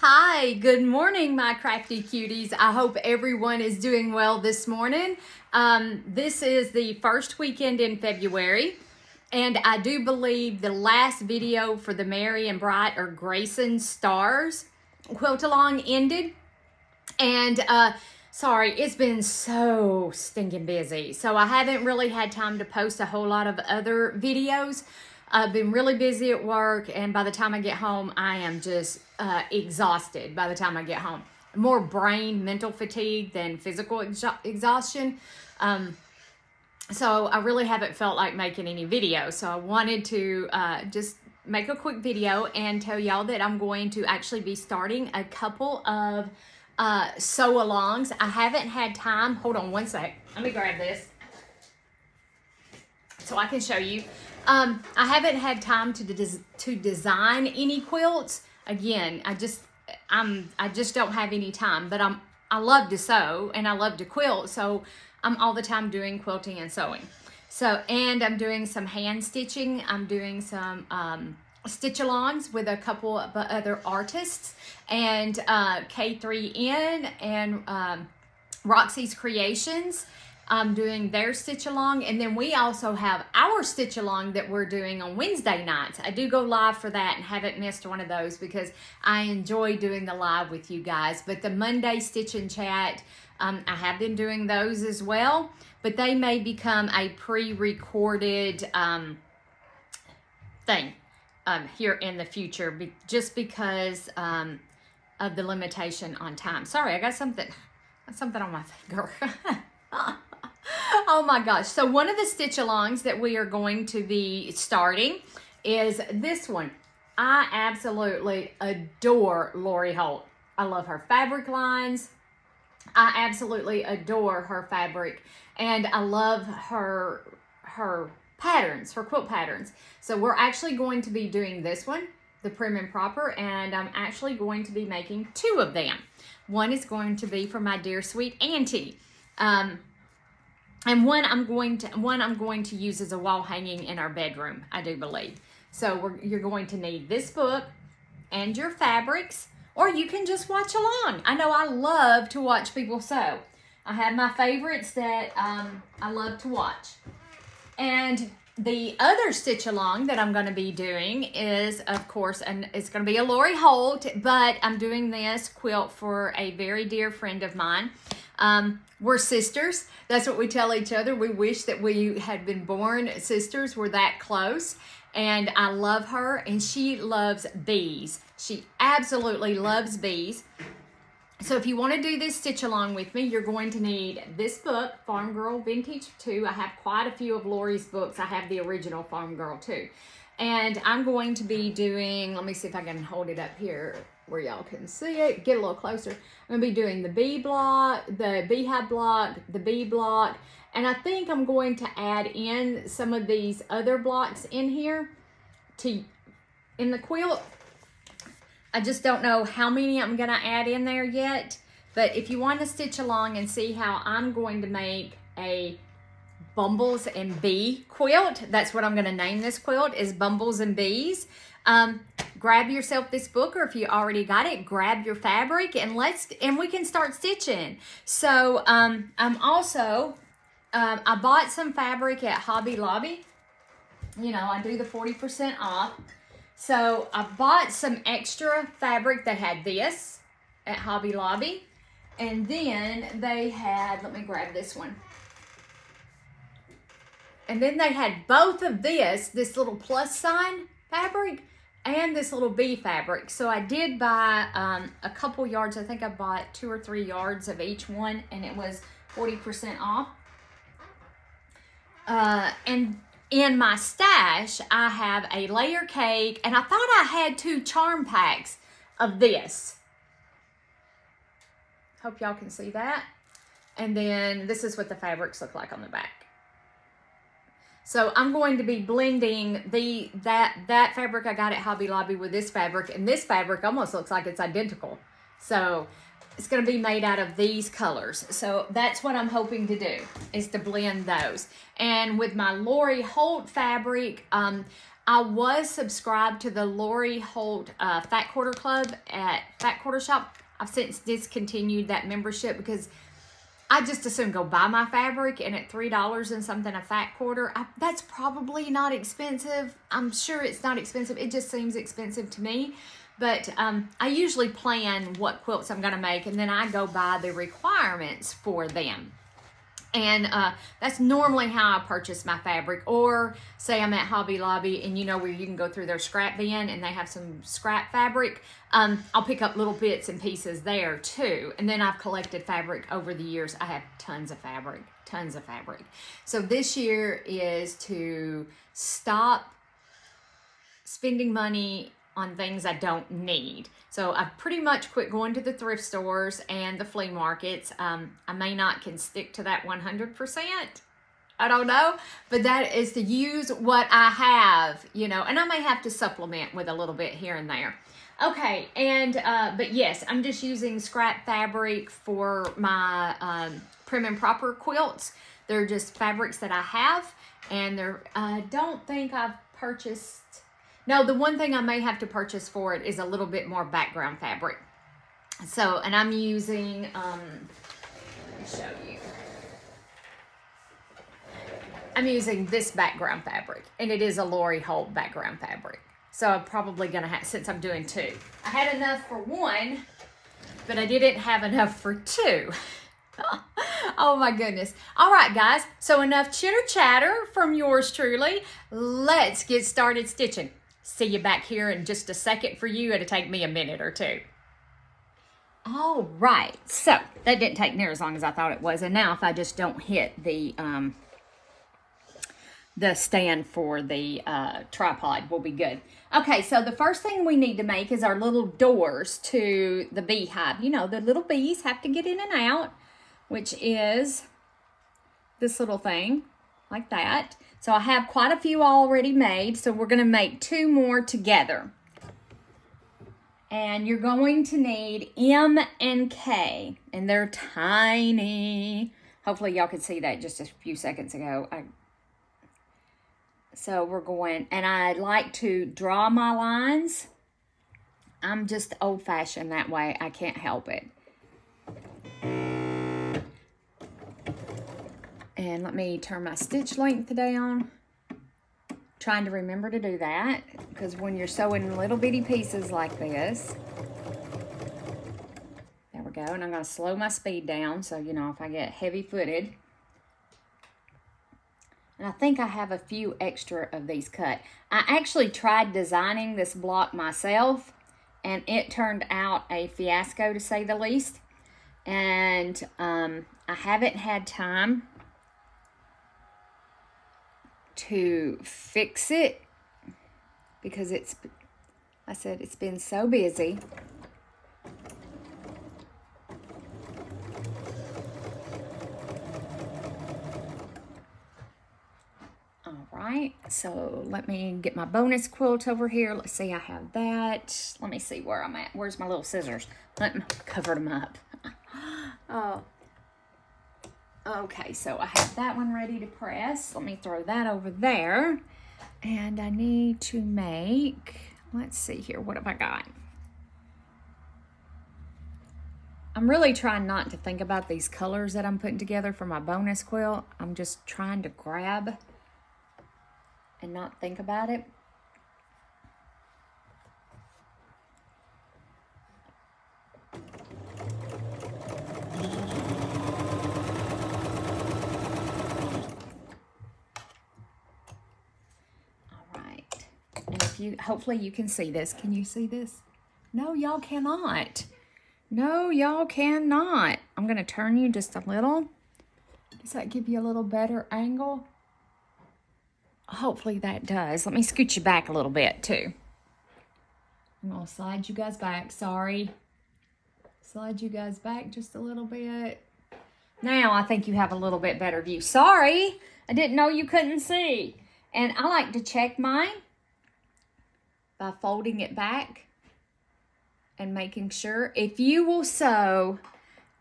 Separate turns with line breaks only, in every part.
Hi, good morning, my crafty cuties. I hope everyone is doing well this morning. This is the first weekend in February, and I do believe the last video for the Mary and Bright or Grayson Stars quilt along ended. And sorry, it's been so stinking busy. So I haven't really had time to post a whole lot of other videos. I've been really busy at work, and by the time I get home, I am just exhausted by the time I get home. More brain, mental fatigue than physical exhaustion. So I really haven't felt like making any videos. So I wanted to just make a quick video and tell y'all that I'm going to actually be starting a couple of sew-alongs. I haven't had time. Hold on one sec. Let me grab this so I can show you. I haven't had time to design any quilts. Again, I just don't have any time, but I love to sew and I love to quilt, so I'm all the time doing quilting and sewing. So, and I'm doing some hand stitching. I'm doing some stitch-alongs with a couple of other artists, and K3N and Roxy's Creations. I'm doing their stitch along, and then we also have our stitch along that we're doing on Wednesday nights. I do go live for that and haven't missed one of those because I enjoy doing the live with you guys. But the Monday stitch and chat, I have been doing those as well, but they may become a pre-recorded thing here in the future, just because of the limitation on time. Sorry, I got something on my finger. Oh my gosh. So one of the stitch alongs that we are going to be starting is this one. I absolutely adore Lori Holt. I love her fabric lines. I absolutely adore her fabric, and I love her patterns, her quilt patterns. So we're actually going to be doing this one, the Prim and Proper, and I'm actually going to be making two of them. One is going to be for my dear sweet auntie. And one I'm going to use as a wall hanging in our bedroom, I do believe. So you're going to need this book and your fabrics, or you can just watch along. I know I love to watch people sew. I have my favorites that I love to watch. And the other stitch along that I'm going to be doing is, of course, and it's going to be a Lori Holt, but I'm doing this quilt for a very dear friend of mine. We're sisters. That's what we tell each other. We wish that we had been born sisters. We're that close. And I love her, and she loves bees. She absolutely loves bees. So if you want to do this stitch along with me, you're going to need this book, Farm Girl Vintage 2. I have quite a few of Lori's books. I have the original Farm Girl too. And I'm going to be doing, let me see if I can hold it up here where y'all can see it, get a little closer. I'm going to be doing the bee block, the beehive block, the bee block, and I think I'm going to add in some of these other blocks in here in the quilt. I just don't know how many I'm going to add in there yet, but if you want to stitch along and see how I'm going to make a Bumbles and Bee quilt, that's what I'm going to name this quilt, is Bumbles and Bees. Grab yourself this book, or if you already got it, grab your fabric and we can start stitching. So I'm also I bought some fabric at Hobby Lobby. You know, I do the 40% off. So I bought some extra fabric. They had this at Hobby Lobby, and then they had, let me grab this one. And then they had both of this little plus sign fabric and this little bee fabric. So I did buy a couple yards. I think I bought 2 or 3 yards of each one, and it was 40% off. And in my stash, I have a layer cake, and I thought I had 2 charm packs of this. Hope y'all can see that. And then this is what the fabrics look like on the back. So I'm going to be blending that fabric I got at Hobby Lobby with this fabric, and this fabric almost looks like it's identical. So it's going to be made out of these colors. So that's what I'm hoping to do, is to blend those. And with my Lori Holt fabric, I was subscribed to the Lori Holt Fat Quarter Club at Fat Quarter Shop. I've since discontinued that membership because I just assume go buy my fabric, and at $3 and something a fat quarter, that's probably not expensive. I'm sure it's not expensive. It just seems expensive to me. But I usually plan what quilts I'm going to make, and then I go buy the requirements for them. And that's normally how I purchase my fabric. Or say I'm at Hobby Lobby, and you know where you can go through their scrap bin and they have some scrap fabric. I'll pick up little bits and pieces there too. And then I've collected fabric over the years. I have tons of fabric, tons of fabric. So this year is to stop spending money on things I don't need. So I've pretty much quit going to the thrift stores and the flea markets. I may not can stick to that 100%. I don't know, but that is to use what I have, you know, and I may have to supplement with a little bit here and there. Okay, and but yes, I'm just using scrap fabric for my prim and proper quilts. They're just fabrics that I have, and I don't think I've purchased. No, the one thing I may have to purchase for it is a little bit more background fabric. So, and I'm using, let me show you. I'm using this background fabric, and it is a Lori Holt background fabric. So I'm probably going to have, since I'm doing two. I had enough for one, but I didn't have enough for two. Oh my goodness. All right, guys. So enough chitter chatter from yours truly. Let's get started stitching. See you back here in just a second for you. It'll take me a minute or two. All right. So that didn't take near as long as I thought it was. And now if I just don't hit the stand for the tripod, we'll be good. Okay, so the first thing we need to make is our little doors to the beehive. You know, the little bees have to get in and out, which is this little thing like that. So I have quite a few already made, so we're going to make two more together. And you're going to need M and K, and they're tiny. Hopefully y'all could see that just a few seconds ago. So we're going, and I like to draw my lines. I'm just old-fashioned that way. I can't help it. And let me turn my stitch length down. Trying to remember to do that, because when you're sewing little bitty pieces like this, there we go. And I'm going to slow my speed down, so you know, if I get heavy-footed. And I think I have a few extra of these cut. I actually tried designing this block myself, and it turned out a fiasco to say the least. And I haven't had time to fix it because it's been so busy. All right, so let me get my bonus quilt over here. Let's see, I have that. Let me see where I'm at. Where's my little scissors? Let me cover them up. Oh. Okay, so I have that one ready to press. Let me throw that over there. And I need to make, let's see here, what have I got? I'm really trying not to think about these colors that I'm putting together for my bonus quilt. I'm just trying to grab and not think about it. Hopefully you can see this. Can you see this? No, y'all cannot. No, y'all cannot. I'm going to turn you just a little. Does that give you a little better angle? Hopefully that does. Let me scoot you back a little bit too. I'm going to slide you guys back. Sorry. Slide you guys back just a little bit. Now I think you have a little bit better view. Sorry. I didn't know you couldn't see. And I like to check mine by folding it back and making sure. If you will sew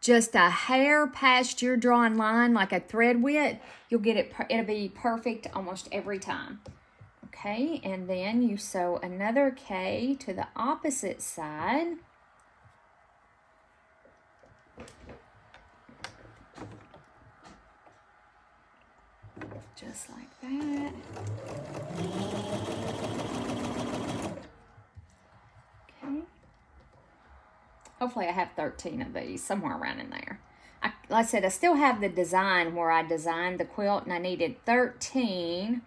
just a hair past your drawing line, like a thread width, you'll get it, it'll be perfect almost every time. Okay, and then you sew another K to the opposite side. Just like that. Okay. Hopefully I have 13 of these, somewhere around in there. Like I said, I still have the design where I designed the quilt, and I needed 13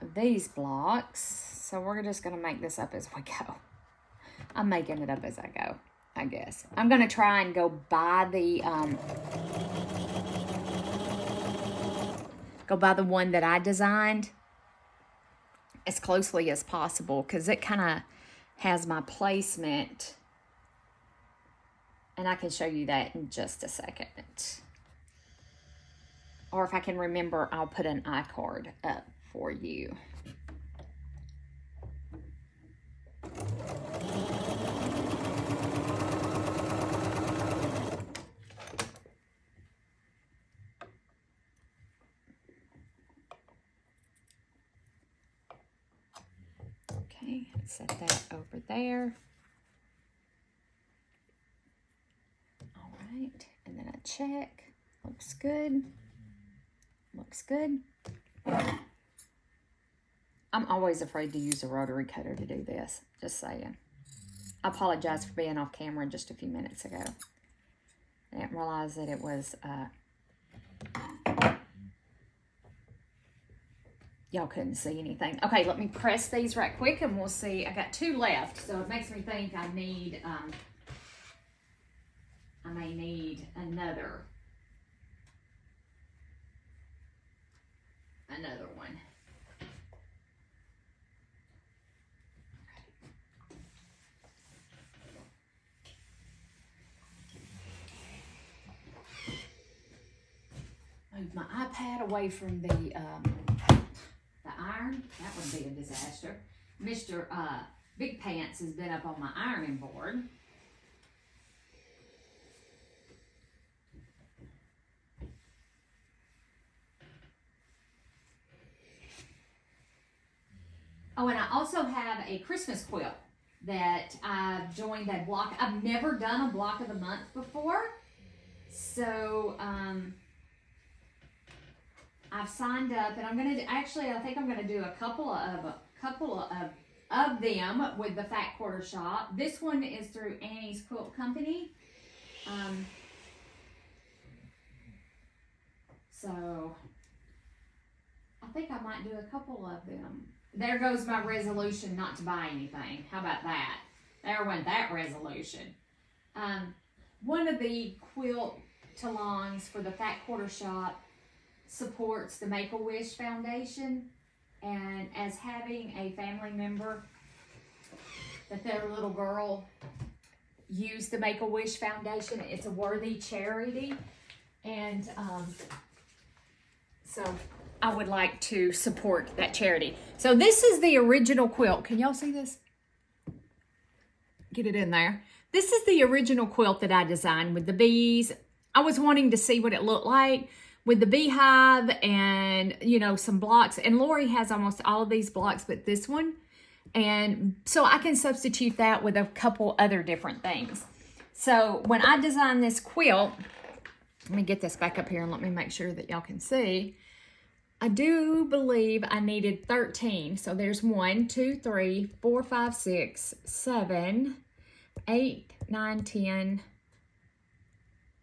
of these blocks. So we're just going to make this up as we go. I'm making it up as I go, I guess. I'm going to try and go by the one that I designed as closely as possible, because it kind of has my placement, and I can show you that in just a second. Or if I can remember, I'll put an iCard up for you. Okay, set that over there. All right, and then I check. Looks good. Looks good. I'm always afraid to use a rotary cutter to do this. Just saying. I apologize for being off camera just a few minutes ago. I didn't realize that it was, y'all couldn't see anything. Okay, let me press these right quick and we'll see. I got 2 left, so it makes me think I need, I may need another one. Move my iPad away from the iron. That would be a disaster. Mr. Big Pants has been up on my ironing board. Oh, and I also have a Christmas quilt that I've joined a block. I've never done a block of the month before. So, I've signed up, and I'm gonna actually. I think I'm gonna do a couple of them with the Fat Quarter Shop. This one is through Annie's Quilt Company. So I think I might do a couple of them. There goes my resolution not to buy anything. How about that? There went that resolution. One of the quilt-alongs for the Fat Quarter Shop supports the Make-A-Wish Foundation, and as having a family member that their little girl used the Make-A-Wish Foundation, it's a worthy charity, and so I would like to support that charity. So this is the original quilt. Can y'all see this? Get it in there. This is the original quilt that I designed with the bees. I was wanting to see what it looked like with the beehive and, you know, some blocks. And Lori has almost all of these blocks, but this one. And so I can substitute that with a couple other different things. So when I designed this quilt, let me get this back up here and let me make sure that y'all can see. I do believe I needed 13. So there's 1, 2, 3, 4, 5, 6, 7, 8, 9, 10,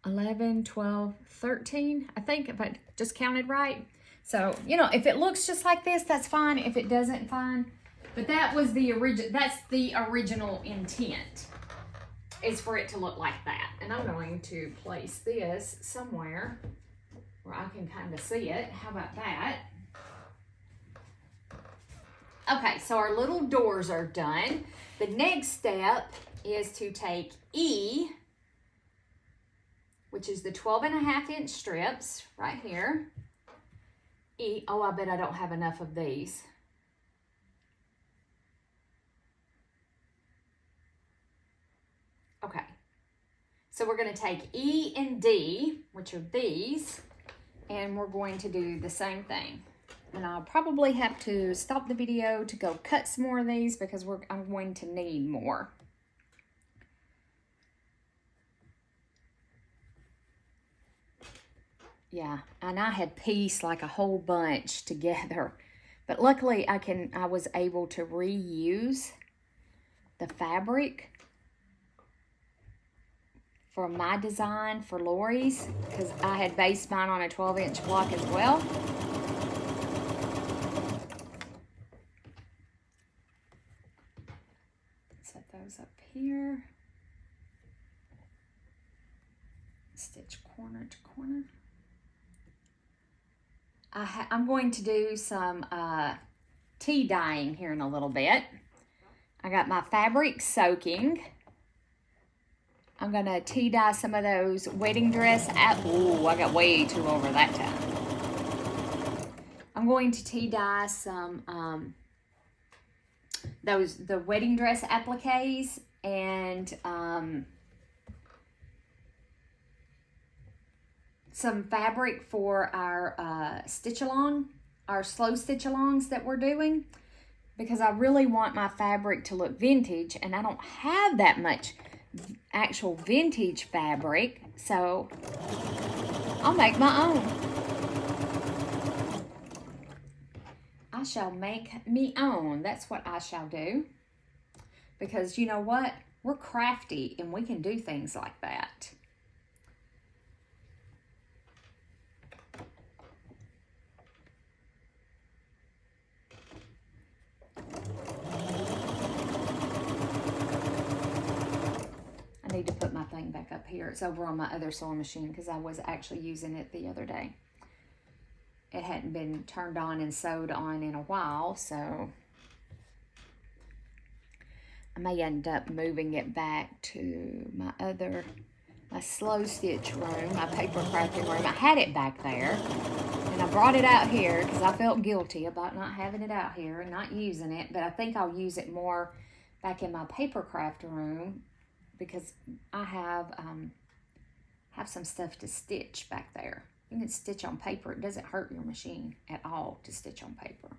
11, 12, 13, I think, if I just counted right. So, you know, if it looks just like this, that's fine. If it doesn't, fine. But that was the original intent, is for it to look like that. And I'm going to place this somewhere where I can kind of see it. How about that? Okay, so our little doors are done. The next step is to take E, which is the 12.5-inch strips right here. E, oh, I bet I don't have enough of these. Okay. So we're going to take E and D, which are these, and we're going to do the same thing. And I'll probably have to stop the video to go cut some more of these because I'm going to need more. Yeah, and I had pieced like a whole bunch together, but luckily I was able to reuse the fabric for my design for Lori's, because I had based mine on a 12-inch block as well. Set those up here. Stitch corner to corner. I'm going to do some tea dyeing here in a little bit. I got my fabric soaking. I'm going to tea dye some of those wedding dress. Ooh, I got way too over that time. I'm going to tea dye some the wedding dress appliques and some fabric for our stitch along, our slow stitch alongs that we're doing, because I really want my fabric to look vintage, and I don't have that much actual vintage fabric, so I'll make my own. I shall make me own. That's what I shall do, because you know what? We're crafty and we can do things like that. I need to put my thing back up here. It's over on my other sewing machine because I was actually using it the other day. It hadn't been turned on and sewed on in a while, so I may end up moving it back to my slow stitch room, my paper crafting room. I had it back there, and I brought it out here because I felt guilty about not having it out here and not using it, but I think I'll use it more back in my paper craft room, because I have some stuff to stitch back there. You can stitch on paper. It doesn't hurt your machine at all to stitch on paper.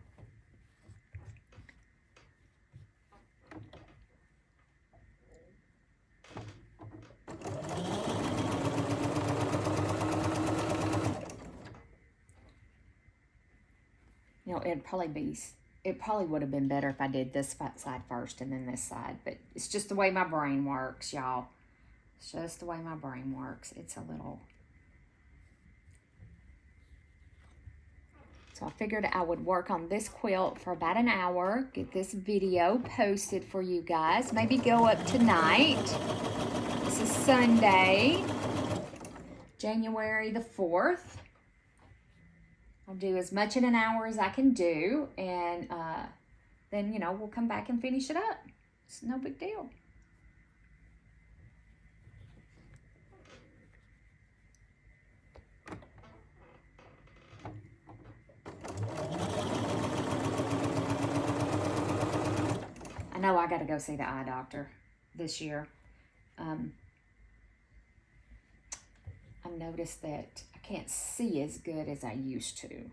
You know, it probably would have been better if I did this side first and then this side, but it's just the way my brain works, y'all. It's just the way my brain works. It's a little... So I figured I would work on this quilt for about an hour, get this video posted for you guys, maybe go up tonight. This is Sunday, January the 4th. I'll do as much in an hour as I can do, and then, you know, we'll come back and finish it up. It's no big deal. I know I got to go see the eye doctor this year. I've noticed that I can't see as good as I used to.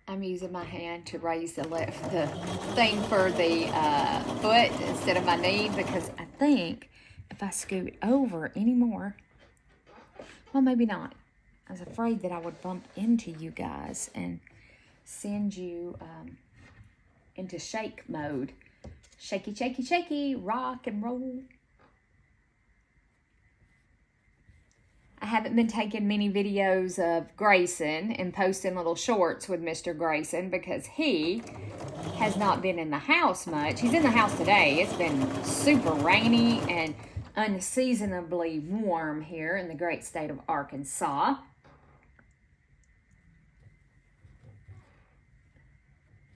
I'm using my hand to raise the thing for the foot instead of my knee, because I think if I scoot over anymore, well, maybe not. I was afraid that I would bump into you guys and send you into shake mode. Shaky, shaky, shaky, rock and roll. I haven't been taking many videos of Grayson and posting little shorts with Mr. Grayson because he has not been in the house much. He's in the house today. It's been super rainy and unseasonably warm here in the great state of Arkansas.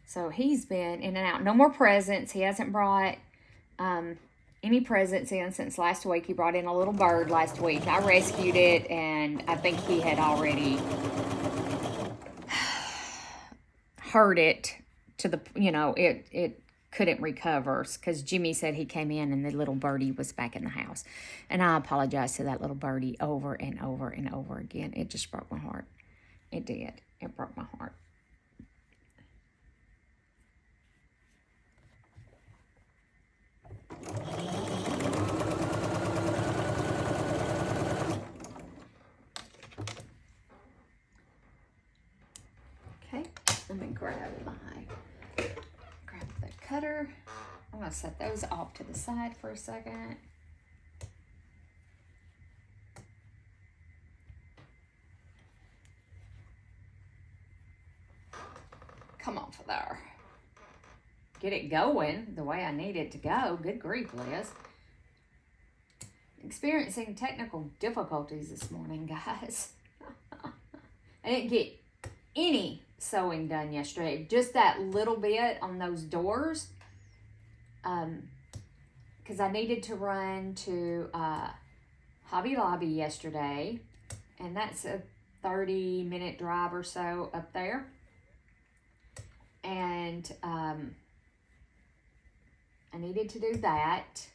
So he's been in and out. No more presents. He hasn't brought any presents in since last week. He brought in a little bird last week. I rescued it, and I think he had already hurt it to the, it couldn't recover, because Jimmy said he came in and the little birdie was back in the house. And I apologize to that little birdie over and over and over again. It just broke my heart. It did. It broke my heart. Okay, let me grab the cutter. I'm going to set those off to the side for a second. Come on for there. Get it going the way I need it to go. Good grief, Liz. Experiencing technical difficulties this morning, guys. I didn't get any sewing done yesterday. Just that little bit on those doors. Because I needed to run to Hobby Lobby yesterday. And that's a 30-minute drive or so up there. And I needed to do that.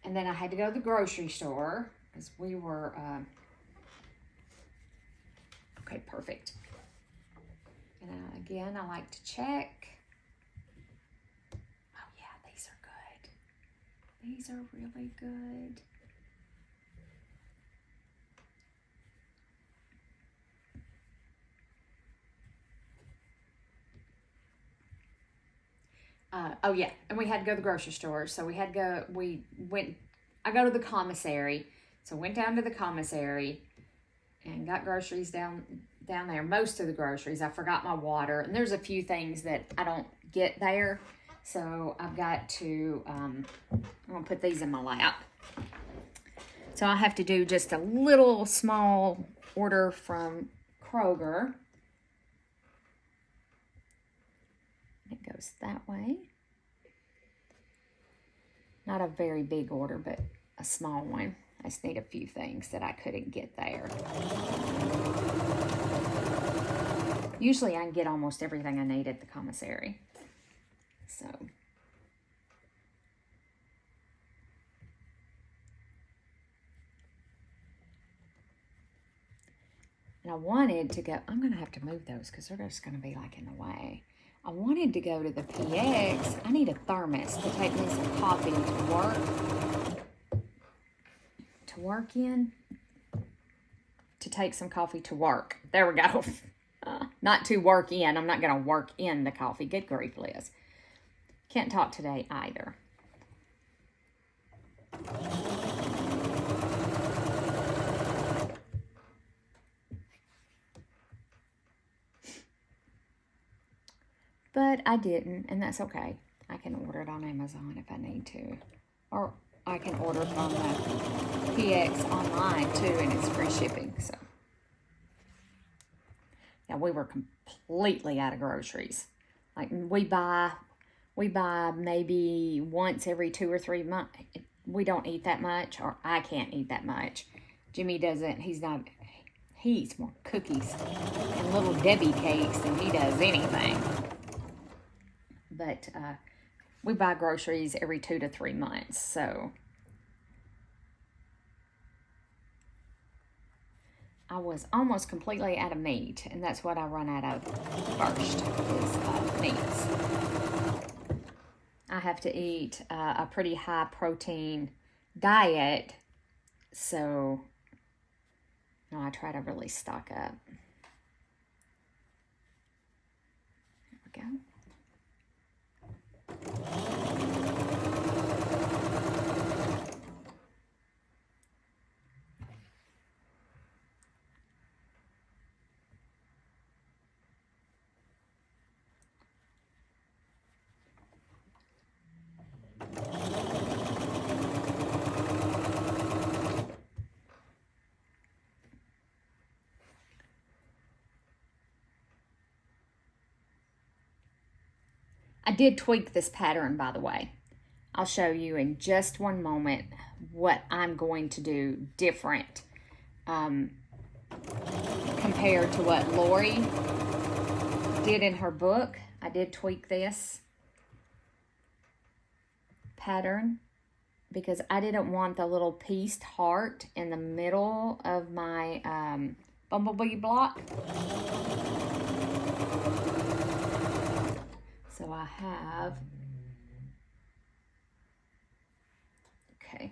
And then I had to go to the grocery store because we were, okay, perfect. And again, I like to check. Oh yeah, these are good. These are really good. Oh yeah, and we had to go to the grocery store. So I go to the commissary. So went down to the commissary and got groceries down there. Most of the groceries. I forgot my water. And there's a few things that I don't get there. So I've got to, I'm going to put these in my lap. So I have to do just a little small order from Kroger. It goes that way. Not a very big order, but a small one. I just need a few things that I couldn't get there. Usually I can get almost everything I need at the commissary. So. And I wanted to go, I'm going to have to move those because they're just going to be like in the way. I wanted to go to the PX. I need a thermos to take me some coffee to work in. To take some coffee to work. There we go. Not to work in. I'm not going to work in the coffee. Good grief, Liz. Can't talk today either. But I didn't, and that's okay. I can order it on Amazon if I need to. Or I can order from the PX online too, and it's free shipping. So yeah, we were completely out of groceries. Like we buy maybe once every 2 or 3 months. We don't eat that much, or I can't eat that much. Jimmy doesn't. He eats more cookies and little Debbie cakes than he does anything. But we buy groceries every 2 to 3 months, so I was almost completely out of meat, and that's what I run out of first, is meats. I have to eat a pretty high protein diet, so I try to really stock up. There we go. I did tweak this pattern, by the way. I'll show you in just one moment what I'm going to do different compared to what Lori did in her book. I did tweak this pattern because I didn't want the little pieced heart in the middle of my bumblebee block. So I have, okay.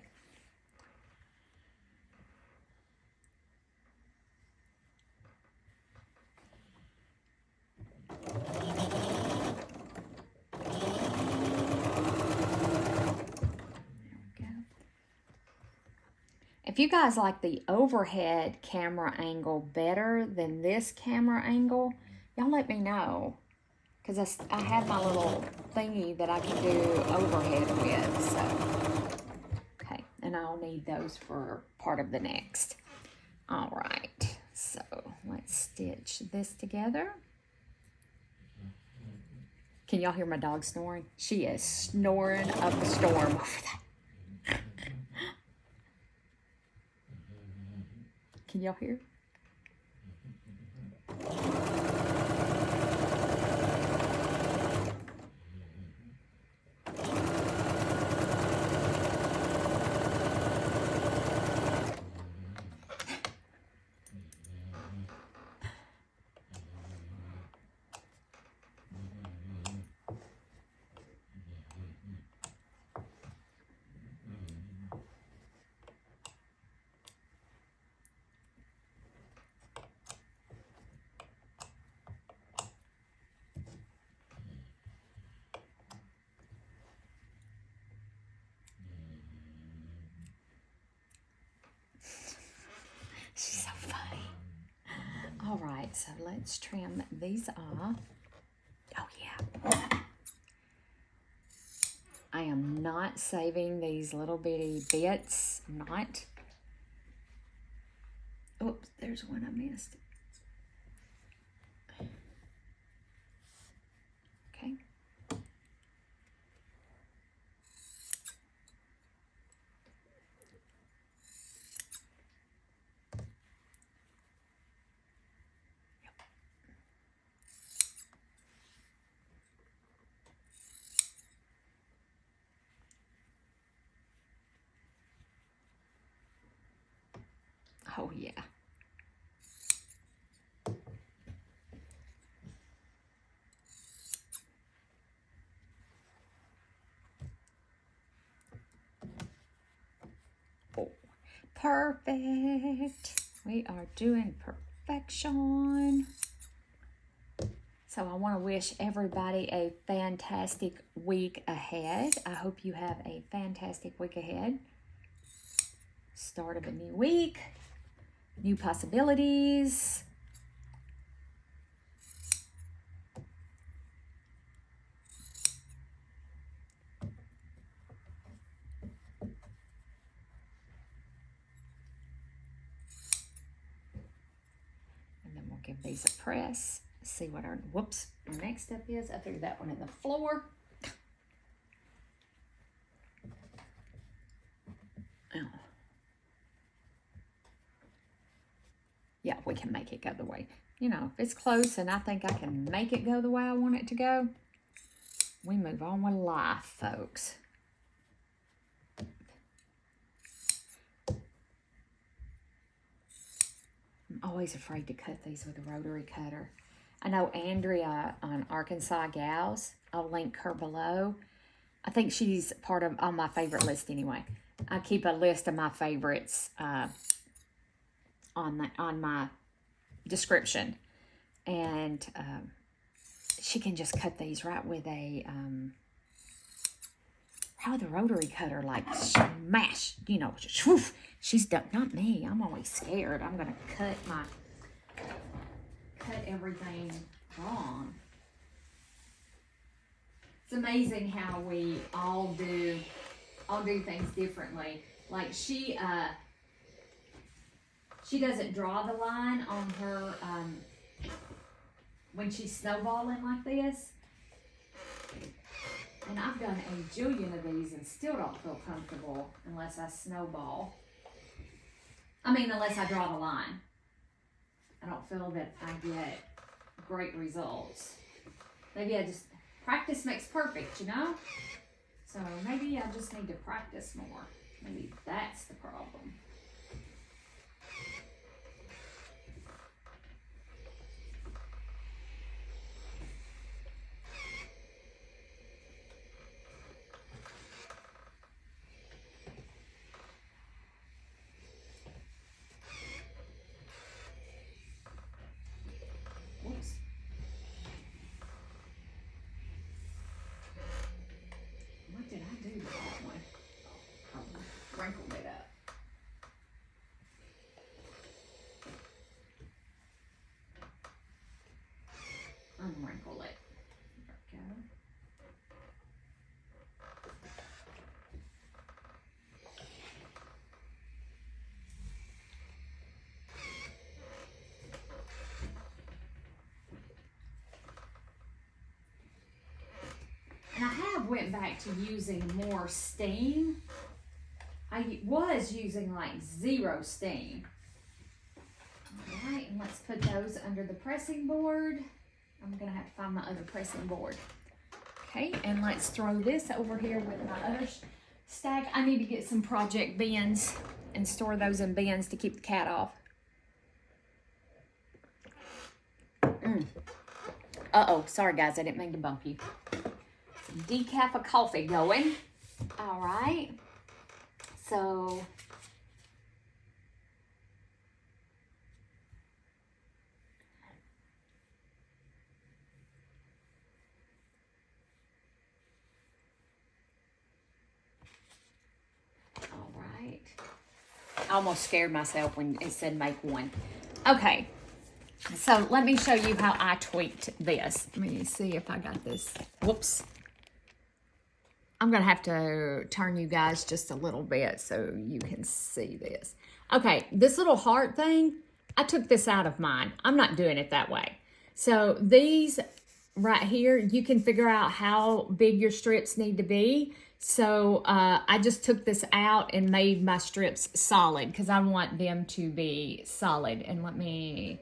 If you guys like the overhead camera angle better than this camera angle, y'all let me know. Because I have my little thingy that I can do overhead with. So, okay. And I'll need those for part of the next. All right. So, let's stitch this together. Can y'all hear my dog snoring? She is snoring up a storm over there. Can y'all hear? She's so funny. All right, so let's trim these off. Oh, yeah. I am not saving these little bitty bits. I'm not. Oops, there's one I missed. Okay. Oh, yeah. Oh, perfect. We are doing perfection. So I want to wish everybody a fantastic week ahead. I hope you have a fantastic week ahead. Start of a new week. New possibilities. And then we'll give these a press. See what our next step is. I threw that one in the floor. Oh. Yeah, we can make it go the way. You know, if it's close and I think I can make it go the way I want it to go, we move on with life, folks. I'm always afraid to cut these with a rotary cutter. I know Andrea on Arkansas Gals. I'll link her below. I think she's part of on my favorite list anyway. I keep a list of my favorites on my description, and she can just cut these right with a rotary cutter, like smash, you know, whoosh. She's done. Not me. I'm always scared. I'm gonna cut everything wrong. It's amazing how we all do things differently. Like she doesn't draw the line on her when she's snowballing like this. And I've done a jillion of these and still don't feel comfortable unless I snowball. I mean, unless I draw the line. I don't feel that I get great results. Maybe practice makes perfect, you know? So maybe I just need to practice more. Maybe that's the problem. Whoops. What did I do to that one? I wrinkled it up. Unwrinkle it. There we go. And I have went back to using more steam. I was using like 0 steam. All right, and let's put those under the pressing board. I'm gonna have to find my other pressing board. Okay, and let's throw this over here with my other stack. I need to get some project bins and store those in bins to keep the cat off. Uh-oh, sorry guys, I didn't mean to bump you. Some decaf of coffee going. All right, so all right. I almost scared myself when it said make one. Okay, so let me show you how I tweaked this. Let me see if I got this. Whoops. I'm going to have to turn you guys just a little bit so you can see this. Okay, this little heart thing, I took this out of mine. I'm not doing it that way. So these right here, you can figure out how big your strips need to be. So I just took this out and made my strips solid because I want them to be solid. And let me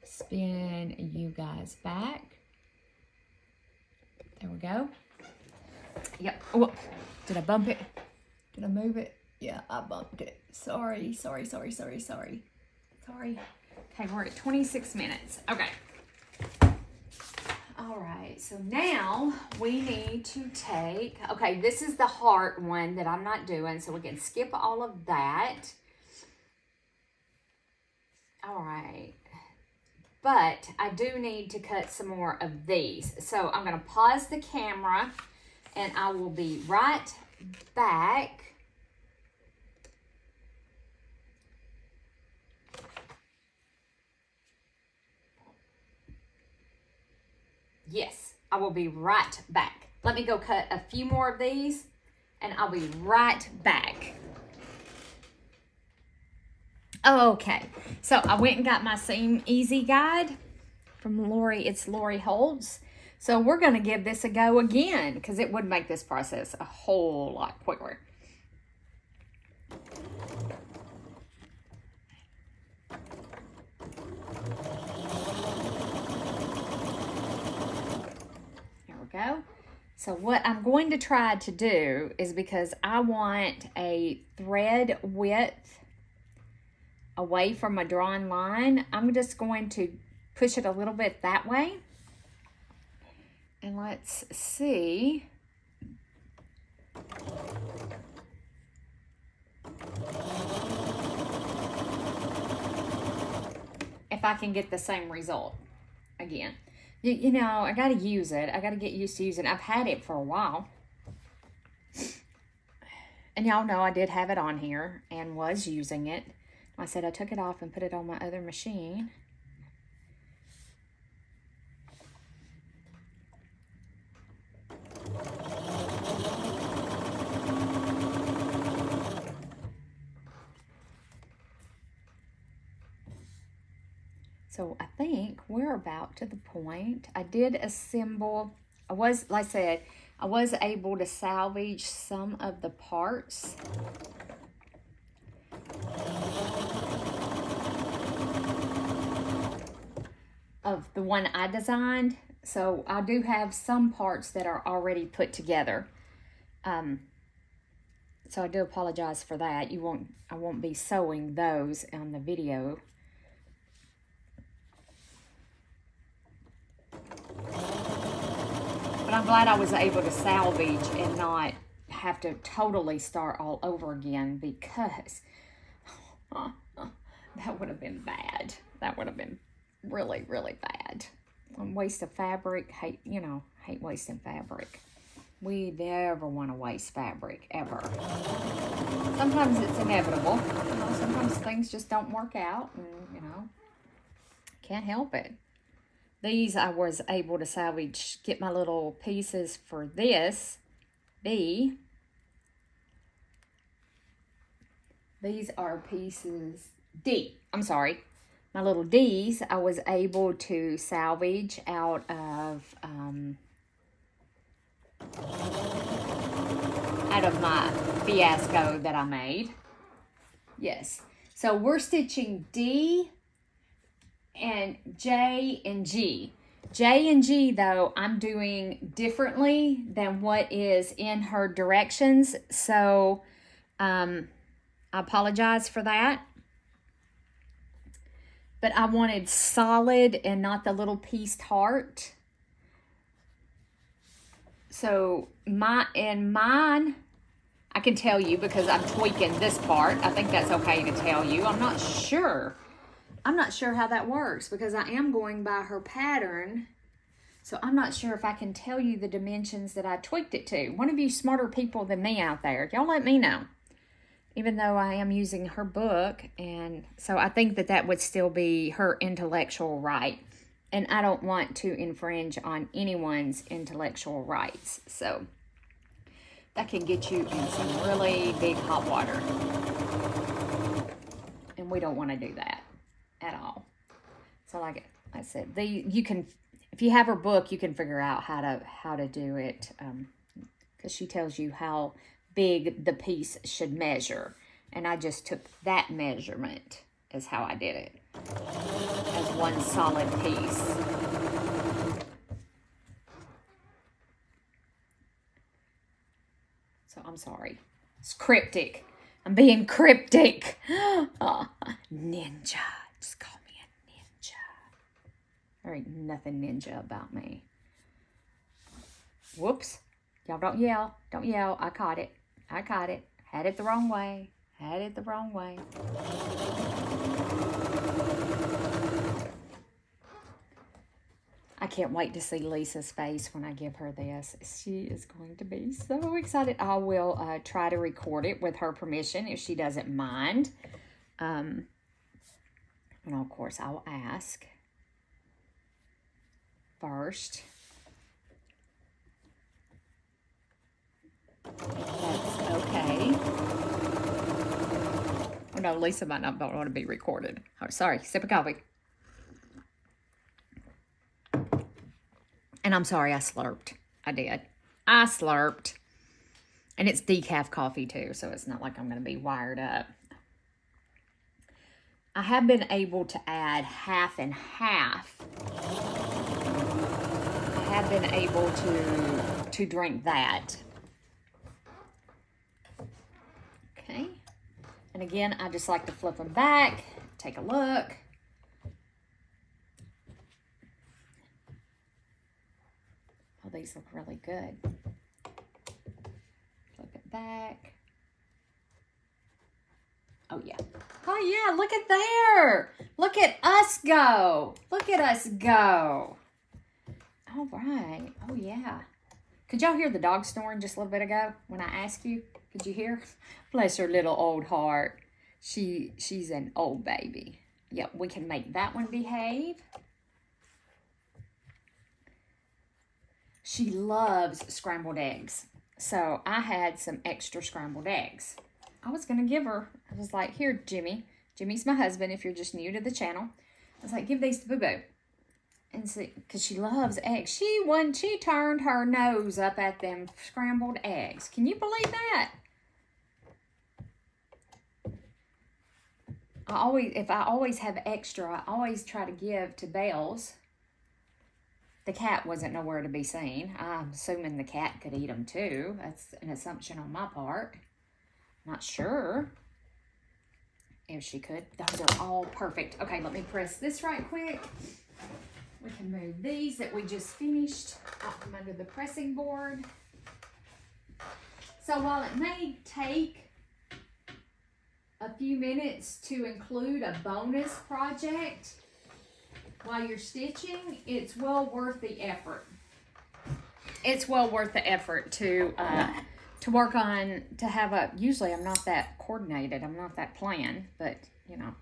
spin you guys back. There we go. Yep. Oh, did I bump it? Did I move it? Yeah, I bumped it. Sorry. Okay, we're at 26 minutes. Okay. All right, so now we need to take, okay, this is the heart one that I'm not doing, so we can skip all of that. All right. But I do need to cut some more of these. So I'm going to pause the camera and I will be right back. Yes, I will be right back. Let me go cut a few more of these and I'll be right back. Okay, so I went and got my Seam Easy guide from Lori. It's Lori Holt's. So we're going to give this a go again because it would make this process a whole lot quicker. There we go. So what I'm going to try to do is, because I want a thread width away from a drawn line, I'm just going to push it a little bit that way. And let's see. If I can get the same result again. You know, I got to use it. I got to get used to using it. I've had it for a while. And y'all know I did have it on here and was using it. I said I took it off and put it on my other machine. So I think we're about to the point. I did assemble, like I said, I was able to salvage some of the parts. Of the one I designed. So I do have some parts that are already put together. So I do apologize for that. I won't be sewing those on the video. But I'm glad I was able to salvage and not have to totally start all over again, because that would have been bad. That would have been really, really bad. Waste of fabric, hate wasting fabric. We never want to waste fabric, ever. Sometimes it's inevitable. Sometimes things just don't work out, and, can't help it. These I was able to salvage, get my little pieces for this B. These are pieces D. I'm sorry. My little D's I was able to salvage out of my fiasco that I made. Yes. So we're stitching D and J and G. J and G, though, I'm doing differently than what is in her directions. So I apologize for that. But I wanted solid and not the little pieced heart. So mine, I can tell you because I'm tweaking this part. I think that's okay to tell you. I'm not sure how that works because I am going by her pattern. So I'm not sure if I can tell you the dimensions that I tweaked it to. One of you smarter people than me out there, y'all let me know. Even though I am using her book, and so I think that would still be her intellectual right. And I don't want to infringe on anyone's intellectual rights. So that can get you in some really big hot water. And we don't want to do that at all. So like I said, you can, if you have her book, you can figure out how to do it, because she tells you how big the piece should measure. And I just took that measurement as how I did it, as one solid piece. So I'm sorry. It's cryptic. I'm being cryptic. Ninja. Just call me a ninja. There ain't nothing ninja about me. Whoops. Y'all don't yell. Don't yell. I caught it. Had it the wrong way. I can't wait to see Lisa's face when I give her this. She is going to be so excited. I will try to record it with her permission if she doesn't mind. And of course, I'll ask first. That's okay. Oh no, Lisa might not want to be recorded. Oh, sorry, sip of coffee. And I'm sorry I slurped. I did. I slurped. And it's decaf coffee too, so it's not like I'm going to be wired up. I have been able to add half and half. I have been able to drink that. Okay. And again, I just like to flip them back, take a look. Oh, these look really good. Flip it back. Oh, yeah. Oh, yeah, look at there. Look at us go. Look at us go. All right. Oh, yeah. Could y'all hear the dog snoring just a little bit ago when I asked you? Could you hear? Bless her little old heart. She's an old baby. Yep, we can make that one behave. She loves scrambled eggs. So I had some extra scrambled eggs. I was going to give her, I was like, here, Jimmy. Jimmy's my husband if you're just new to the channel. I was like, give these to Boo Boo. And see, because she loves eggs. She turned her nose up at them scrambled eggs. Can you believe that? If I always have extra, I always try to give to Bells. The cat wasn't nowhere to be seen. I'm assuming the cat could eat them too. That's an assumption on my part. Not sure if she could. Those are all perfect. Okay, let me press this right quick. We can move these that we just finished out from under the pressing board. So while it may take a few minutes to include a bonus project while you're stitching, it's well worth the effort. It's well worth the effort to work on, to have a, usually I'm not that coordinated, I'm not that planned, but you know.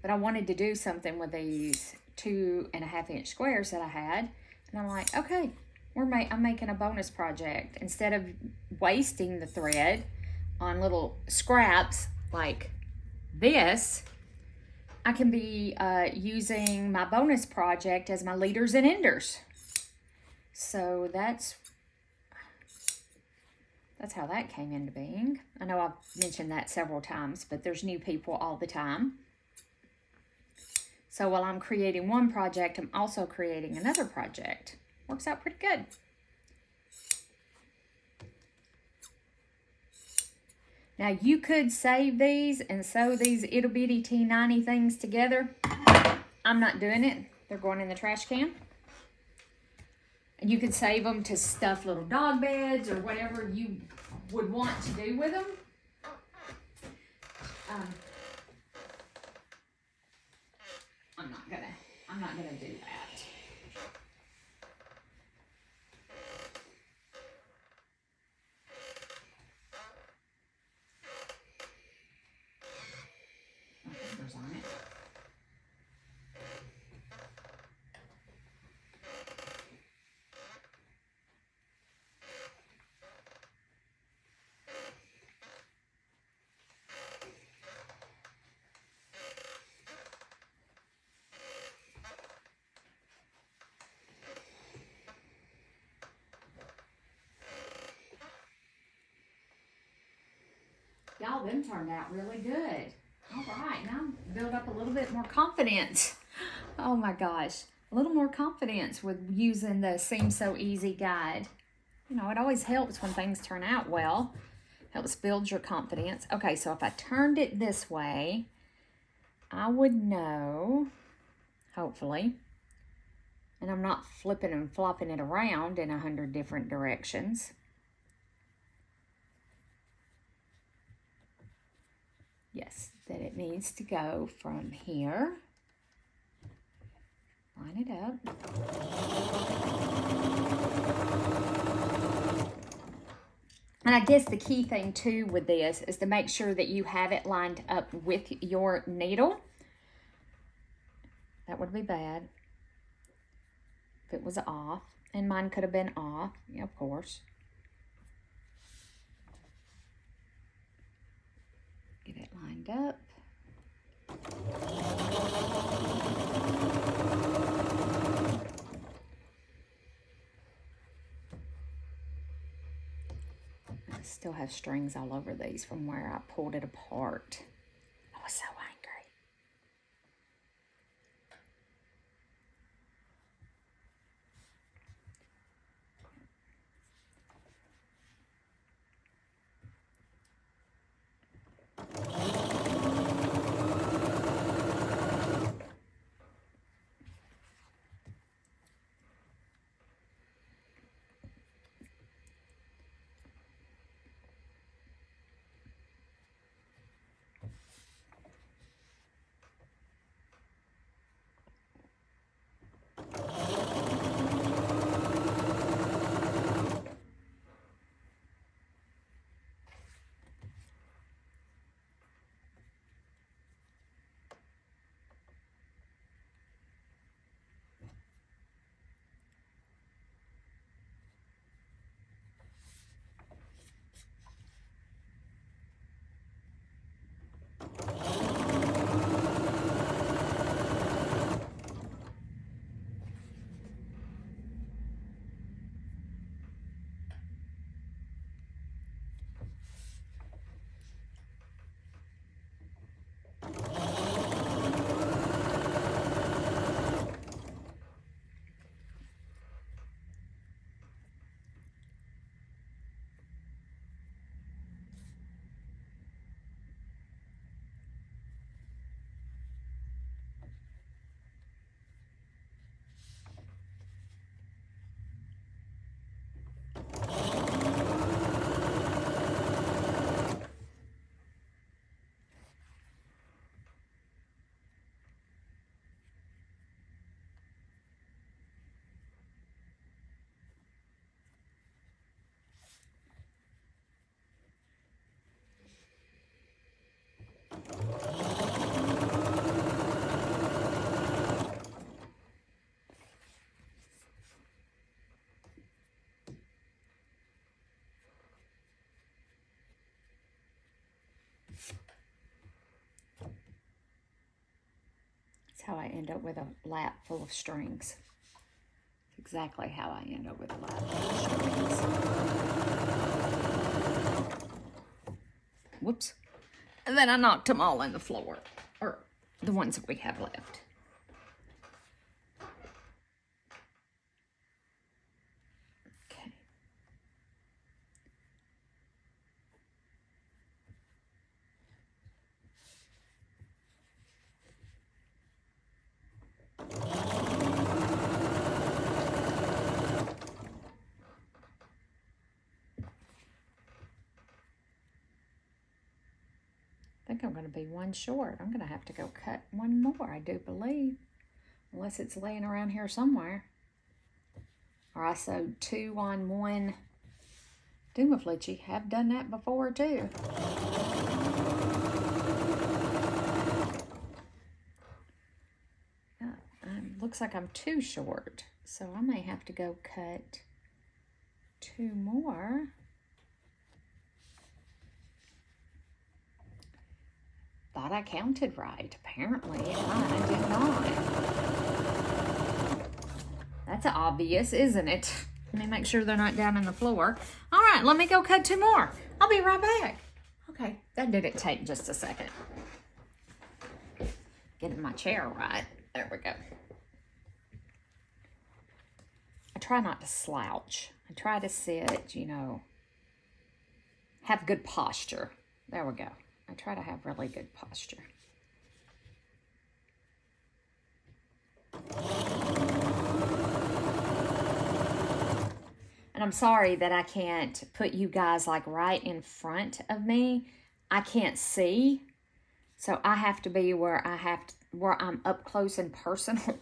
But I wanted to do something with these 2.5 inch squares that I had. And I'm like, okay, I'm making a bonus project. Instead of wasting the thread on little scraps like this, I can be using my bonus project as my leaders and enders. So that's how that came into being. I know I've mentioned that several times, but there's new people all the time. So while I'm creating one project, I'm also creating another project. Works out pretty good. Now you could save these and sew these ittle bitty T90 things together. I'm not doing it. They're going in the trash can. And you could save them to stuff little dog beds or whatever you would want to do with them. I'm not gonna do that. No fingers on it. Y'all, them turned out really good. All right, now build up a little bit more confidence. Oh my gosh, a little more confidence with using the Seam So Easy guide. You know, it always helps when things turn out well. Helps build your confidence. Okay, so if I turned it this way, I would know, hopefully, and I'm not flipping and flopping it around in 100 different directions. Yes, that it needs to go from here. Line it up. And I guess the key thing too with this is to make sure that you have it lined up with your needle. That would be bad if it was off. And mine could have been off, yeah, of course. Get it lined up. I still have strings all over these from where I pulled it apart. I was so angry. how I end up with a lap full of strings. It's exactly how I end up with a lap full of strings. Whoops. And then I knocked them all on the floor, or the ones that we have left. Okay. I think I'm going to be one short. I'm going to have to go cut one more, I do believe. Unless it's laying around here somewhere. Or I sewed 2 on 1 Dumaflichi. Have done that before too. Looks like I'm too short. So I may have to go cut 2 more. Thought I counted right. Apparently, I did not. That's obvious, isn't it? Let me make sure they're not down on the floor. All right, let me go cut 2 more. I'll be right back. Okay, that didn't take just a second. Getting my chair right. There we go. I try not to slouch. I try to sit, you know, have good posture. There we go. I try to have really good posture. And I'm sorry that I can't put you guys like right in front of me. I can't see. So I have to be where I'm up close and personal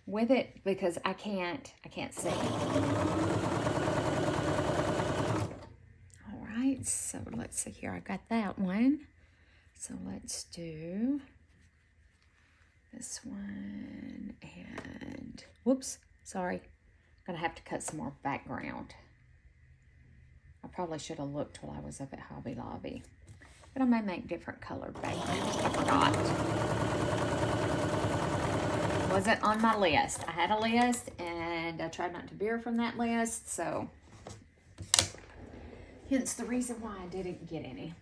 with it because I can't see. All right, so let's see here. I got that one. So let's do this one and whoops, sorry. I'm gonna have to cut some more background. I probably should have looked while I was up at Hobby Lobby. But I may make different colored backgrounds. I forgot. Wasn't on my list. I had a list and I tried not to veer from that list, so hence the reason why I didn't get any.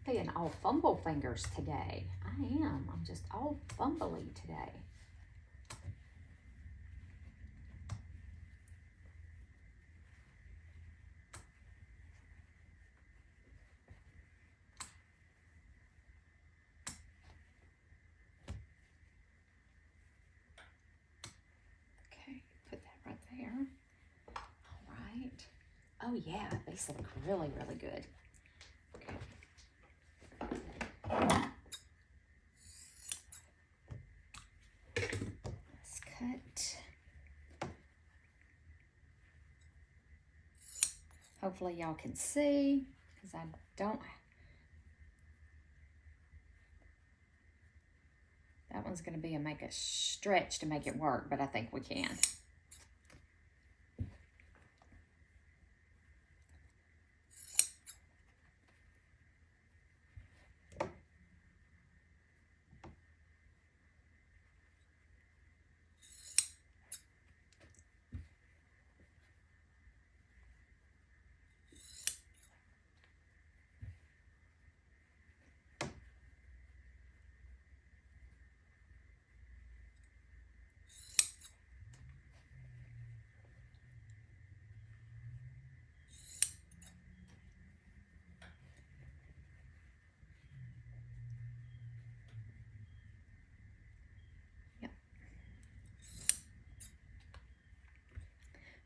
Being all fumble fingers today. I am. I'm just all fumbly today. Okay, put that right there. All right. Oh yeah, these look really, really good. Okay. Let's cut. Hopefully y'all can see, because I don't. That one's going to be make a stretch to make it work, but I think we can.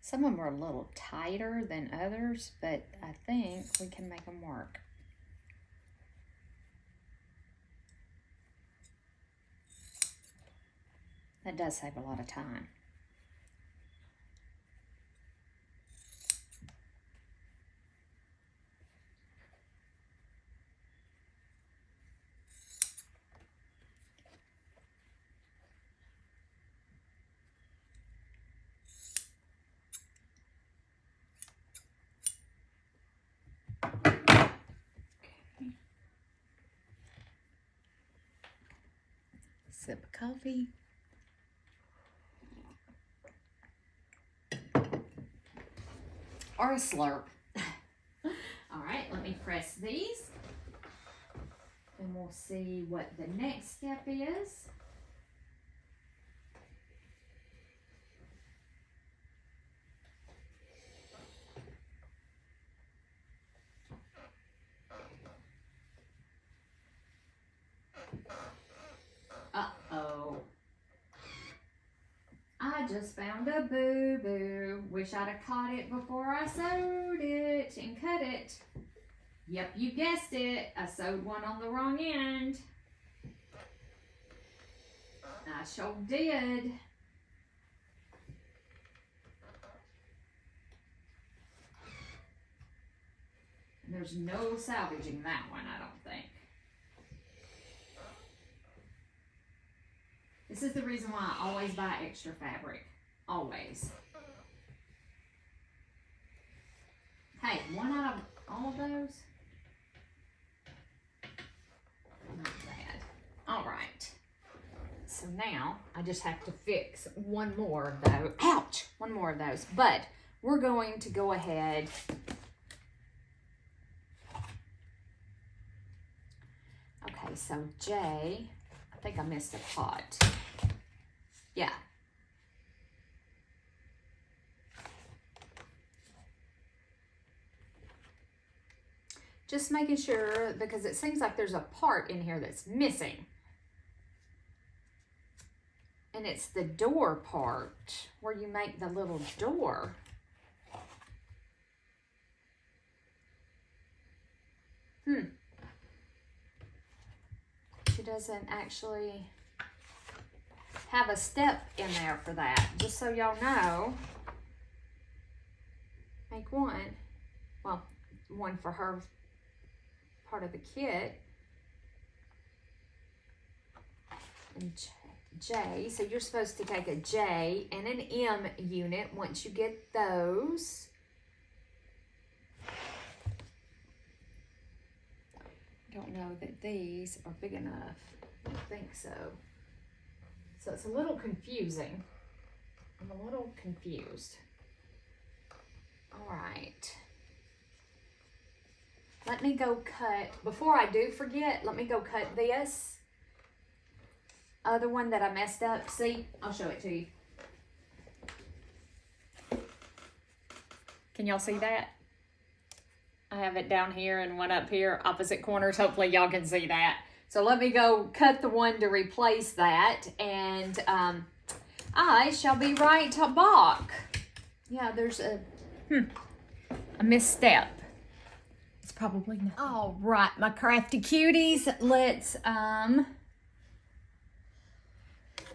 Some of them are a little tighter than others, but I think we can make them work. That does save a lot of time. Sip of coffee. Or a slurp. All right, let me press these. And we'll see what the next step is. Uh-oh. I just found a boo-boo. Wish I'd have caught it before I sewed it and cut it. Yep, you guessed it. I sewed one on the wrong end. I sure did. There's no salvaging that one, I don't think. This is the reason why I always buy extra fabric. Always. Hey, one out of all of those? Not bad. All right. So now I just have to fix one more of those. Ouch! One more of those. But we're going to go ahead. Okay, so Jay, I think I missed a pot. Yeah. Just making sure, because it seems like there's a part in here that's missing. And it's the door part where you make the little door. She doesn't actually have a step in there for that. Just so y'all know, make one. Well, one for her part of the kit. And J, so you're supposed to take a J and an M unit once you get those. I don't know that these are big enough. I don't think so. So it's a little confusing. I'm a little confused. All right. Let me go cut, before I do forget, let me go cut this other one that I messed up. See, I'll show it to you. Can y'all see that? I have it down here and one up here, opposite corners. Hopefully y'all can see that. So let me go cut the one to replace that, and I shall be right back. Yeah, there's a misstep. It's probably not. All right, my crafty cuties.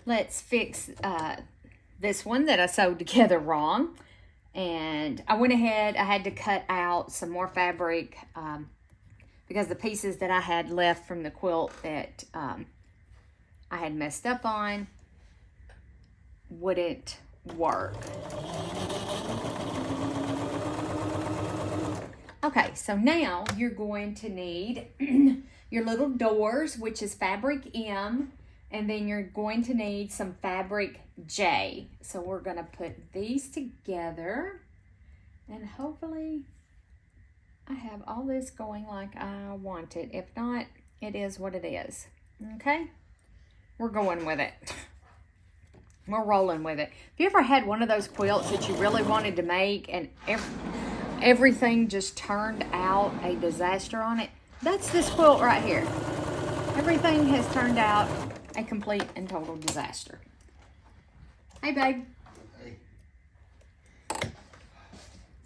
Let's fix this one that I sewed together wrong. And I went ahead, I had to cut out some more fabric because the pieces that I had left from the quilt that I had messed up on wouldn't work. Okay, so now you're going to need your little doors, which is fabric M, and then you're going to need some fabric J. So we're going to put these together, and hopefully I have all this going like I want it. If not, it is what it is. Okay? We're going with it. We're rolling with it. Have you ever had one of those quilts that you really wanted to make and everything just turned out a disaster on it? That's this quilt right here. Everything has turned out a complete and total disaster. Hey, babe.
Hey.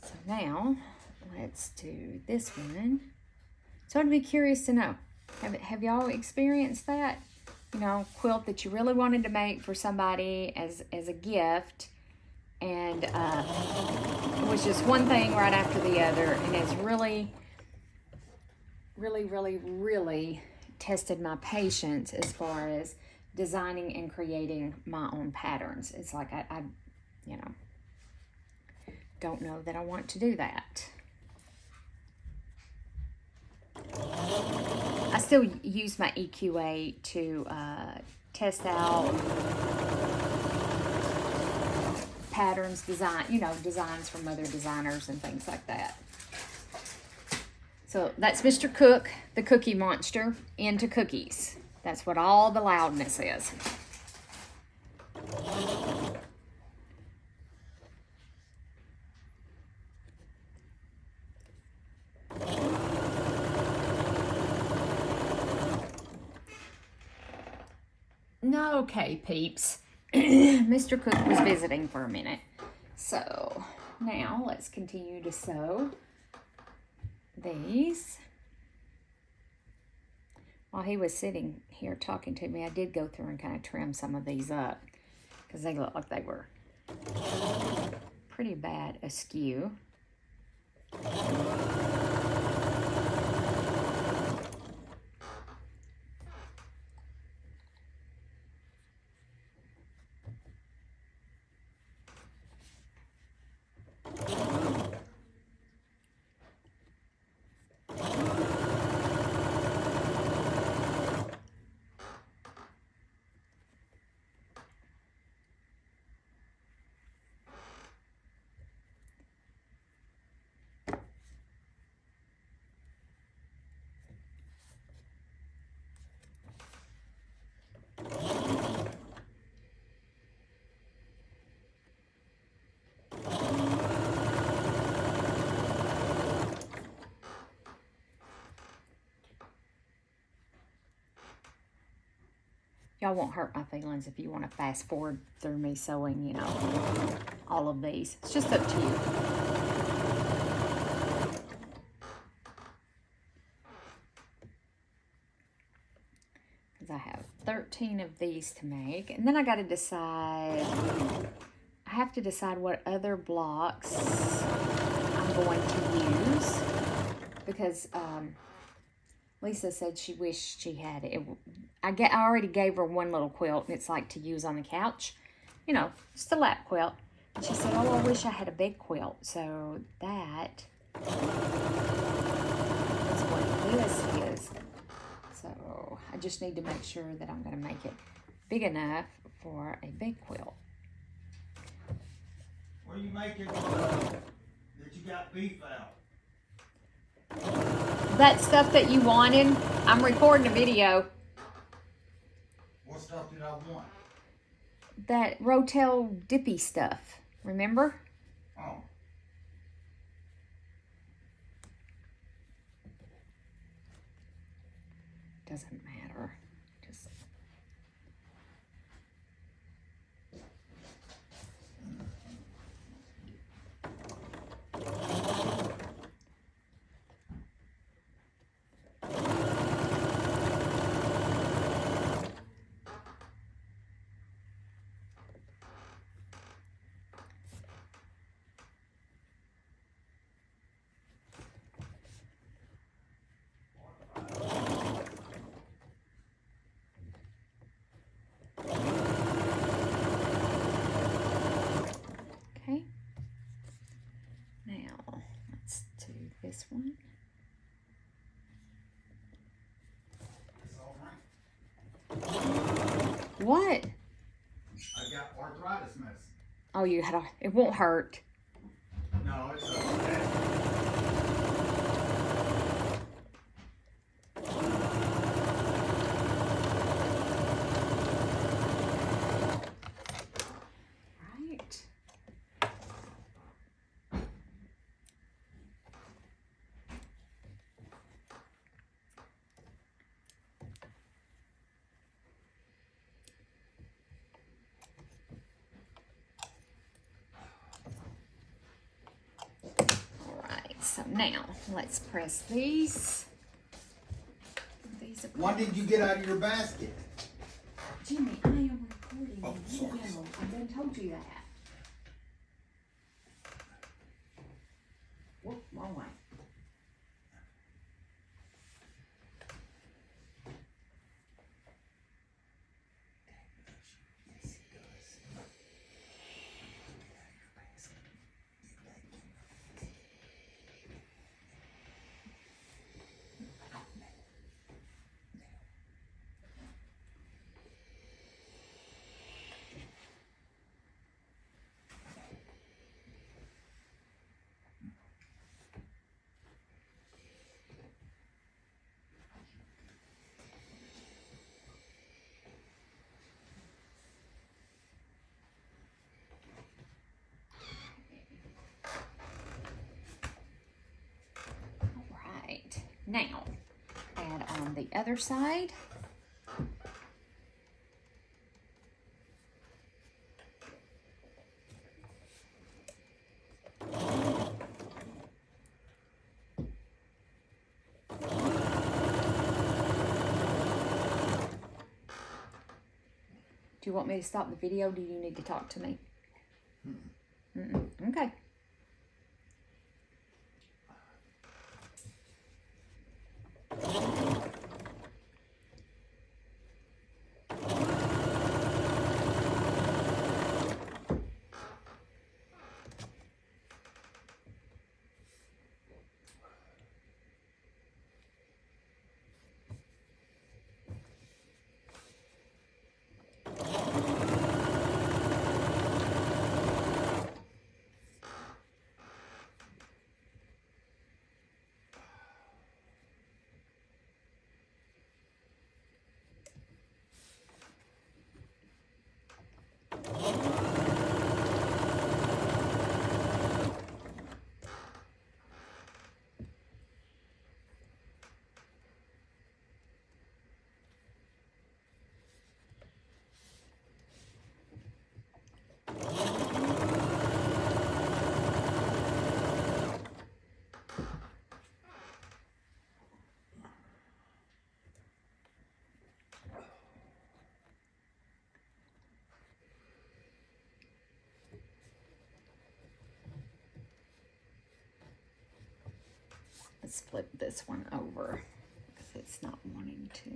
So now, let's do this one. So I'd be curious to know, have y'all experienced that? You know, quilt that you really wanted to make for somebody as a gift, and it was just one thing right after the other, and it's really tested my patience as far as designing and creating my own patterns. It's like I you know, don't know that I want to do that. I still use my EQA to test out patterns, design, you know, designs from other designers and things like that. So that's Mr. Cook, the Cookie Monster, into cookies. That's what all the loudness is. No, okay, peeps. Mr. Cook was visiting for a minute. So now let's continue to sew these. While he was sitting here talking to me, I did go through and kind of trim some of these up because they looked like they were pretty bad askew. Y'all won't hurt my feelings if you want to fast forward through me sewing, you know, all of these. It's just up to you. Because I have 13 of these to make. And then I got to decide, I have to decide what other blocks I'm going to use. Because Lisa said she wished she had it. I already gave her one little quilt, and it's like to use on the couch. You know, just a lap quilt. And she said, oh, I wish I had a big quilt. So that is what this is. So I just need to make sure that I'm going to make it big enough for a big quilt.
What are you making that you got beef out?
That stuff that you wanted, I'm recording a video.
What stuff did I want?
That Rotel dippy stuff, remember?
Oh.
Doesn't matter. Just okay. Now let's do this one.
It's all right.
What?
I got arthritis medicine.
Oh, you had it won't hurt.
No, it's okay.
Right. So now let's press these.
What did you get out of your basket?
Jimmy, I am recording.
Oh, sorry.
I've been told you that. Whoop, wrong way. Now, add on the other side. Do you want me to stop the video? Or do you need to talk to me? Okay. Let's flip this one over because it's not wanting to.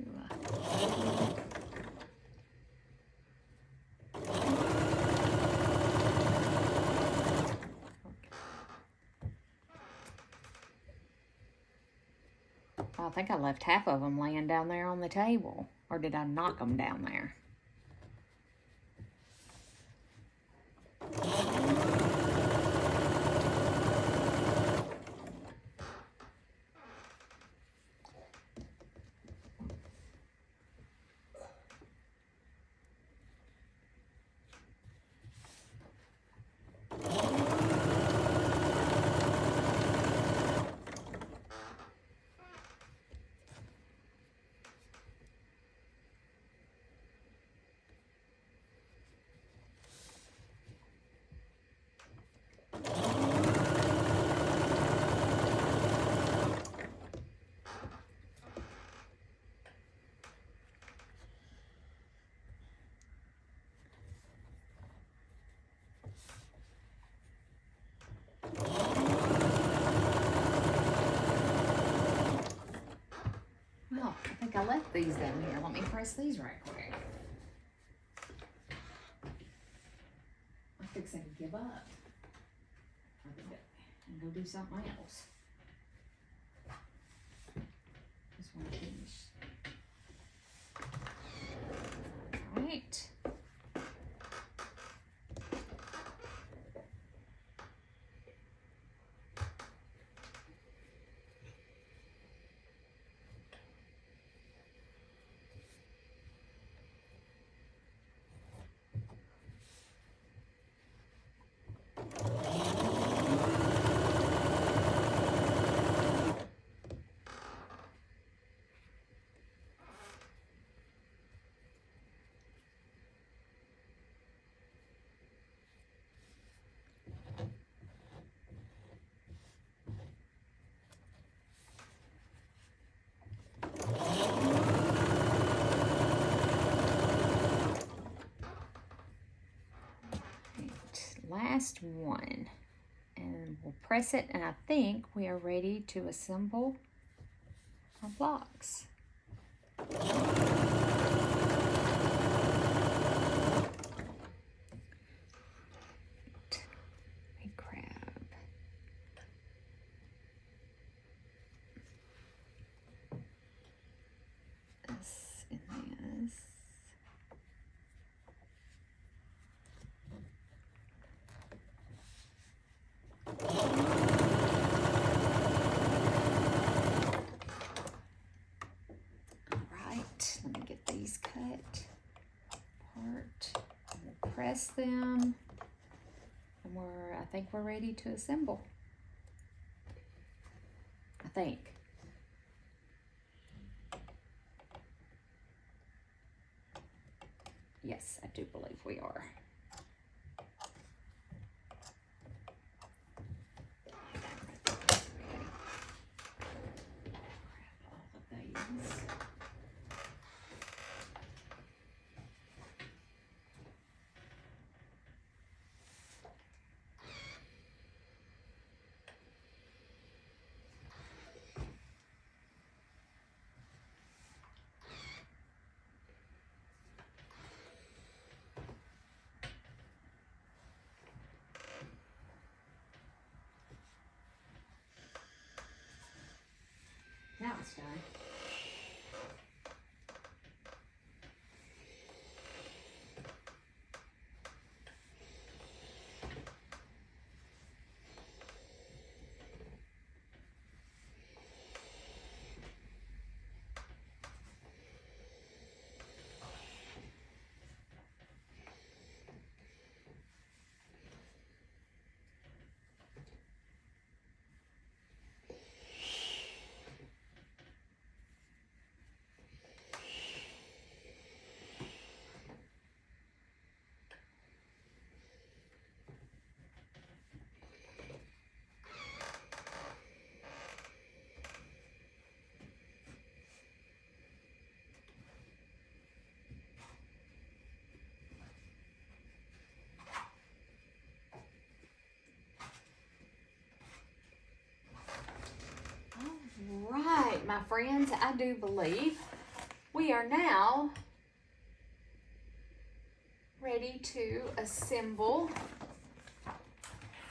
I think I left half of them laying down there on the table. Or did I knock them down there? Well, I think I left these down here. Let me press these right quick. I think I could give up. And go do something else. Just want to finish. All right. Last one, and we'll press it, and I think we are ready to assemble our blocks. Let me grab this and this. Alright, let me get these cut apart. We'll press them, and I think we're ready to assemble. I think. Yes, I do believe we are. Now it's done. All right, my friends, I do believe we are now ready to assemble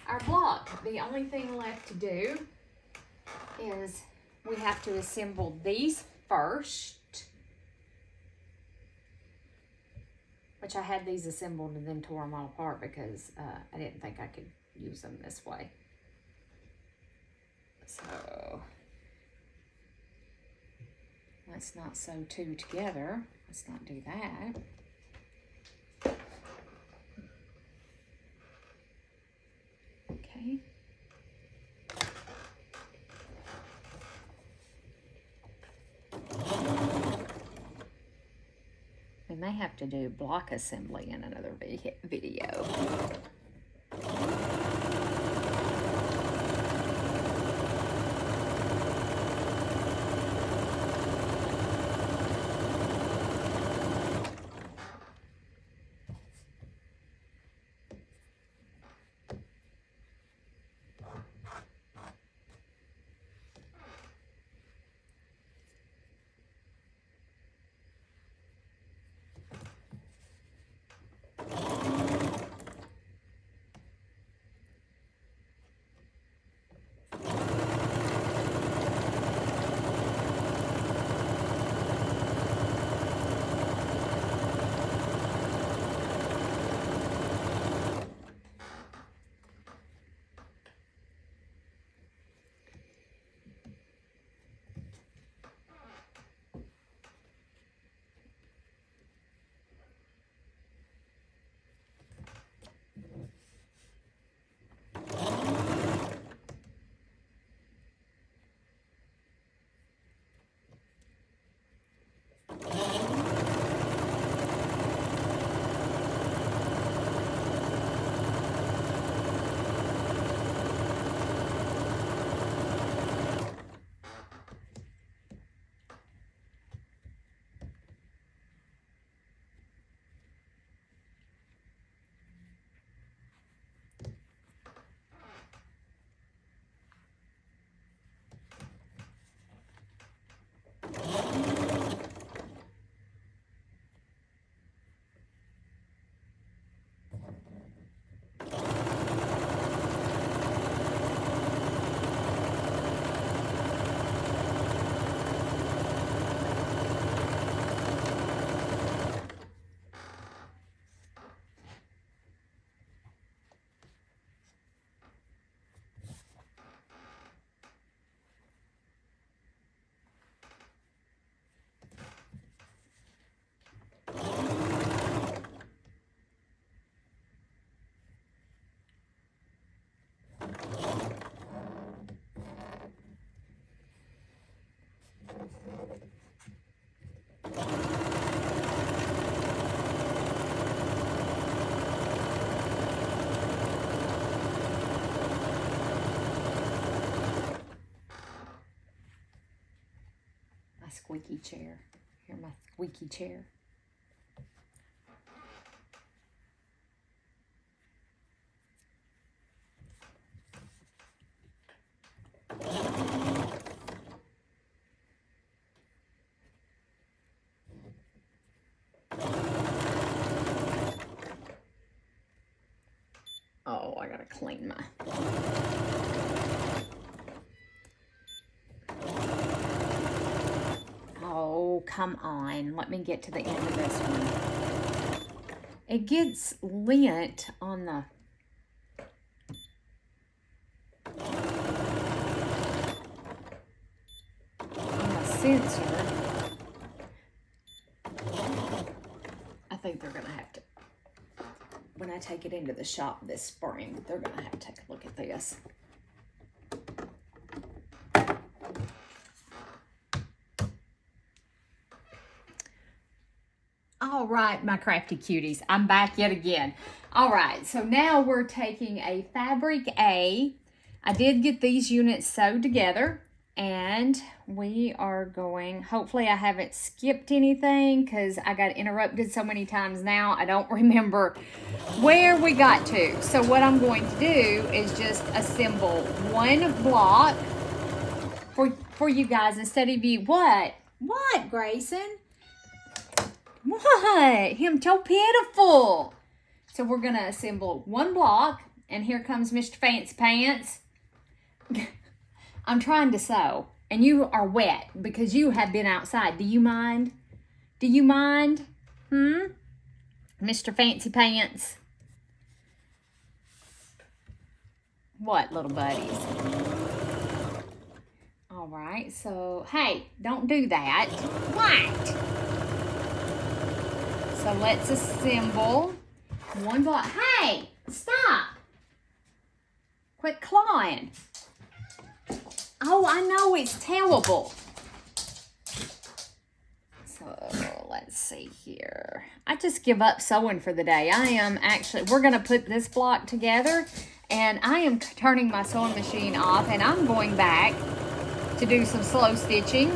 our block. The only thing left to do is we have to assemble these first, which I had these assembled and then tore them all apart because I didn't think I could use them this way. So let's not sew two together. Let's not do that. Okay. We may have to do block assembly in another video. squeaky chair. Hear my squeaky chair. Oh, I gotta clean my... Oh, come on. Let me get to the end of this one. It gets lint on the... sensor. I think they're gonna have to, when I take it into the shop this spring, they're gonna have to take a look at this. All right, my crafty cuties, I'm back yet again. All right, so now we're taking a fabric A. I did get these units sewed together, and we are going, hopefully I haven't skipped anything because I got interrupted so many times now. I don't remember where we got to. So what I'm going to do is just assemble one block for you guys instead of you. What, Grayson? What? Him so pitiful. So we're going to assemble one block, and here comes Mr. Fancy Pants. I'm trying to sew, and you are wet because you have been outside. Do you mind? Do you mind? Mr. Fancy Pants? What, little buddies? All right, so, hey, don't do that. What? So let's assemble one block. Hey, stop. Quit clawing. Oh, I know, it's terrible. So let's see here. I just give up sewing for the day. I am actually, we're going to put this block together, and I am turning my sewing machine off, and I'm going back to do some slow stitching.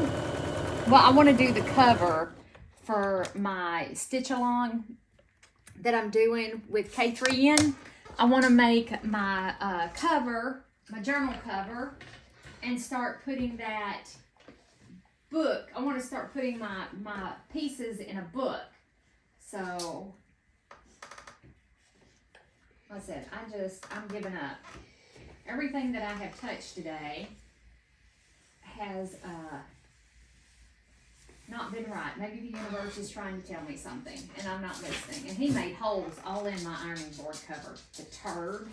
Well, I want to do the cover for my stitch along that I'm doing with K3N. I want to make my cover, my journal cover, and start putting that book. I want to start putting my pieces in a book. So, like I said, I'm giving up. Everything that I have touched today has not been right. Maybe the universe is trying to tell me something, and I'm not listening. And he made holes all in my ironing board cover. The turd.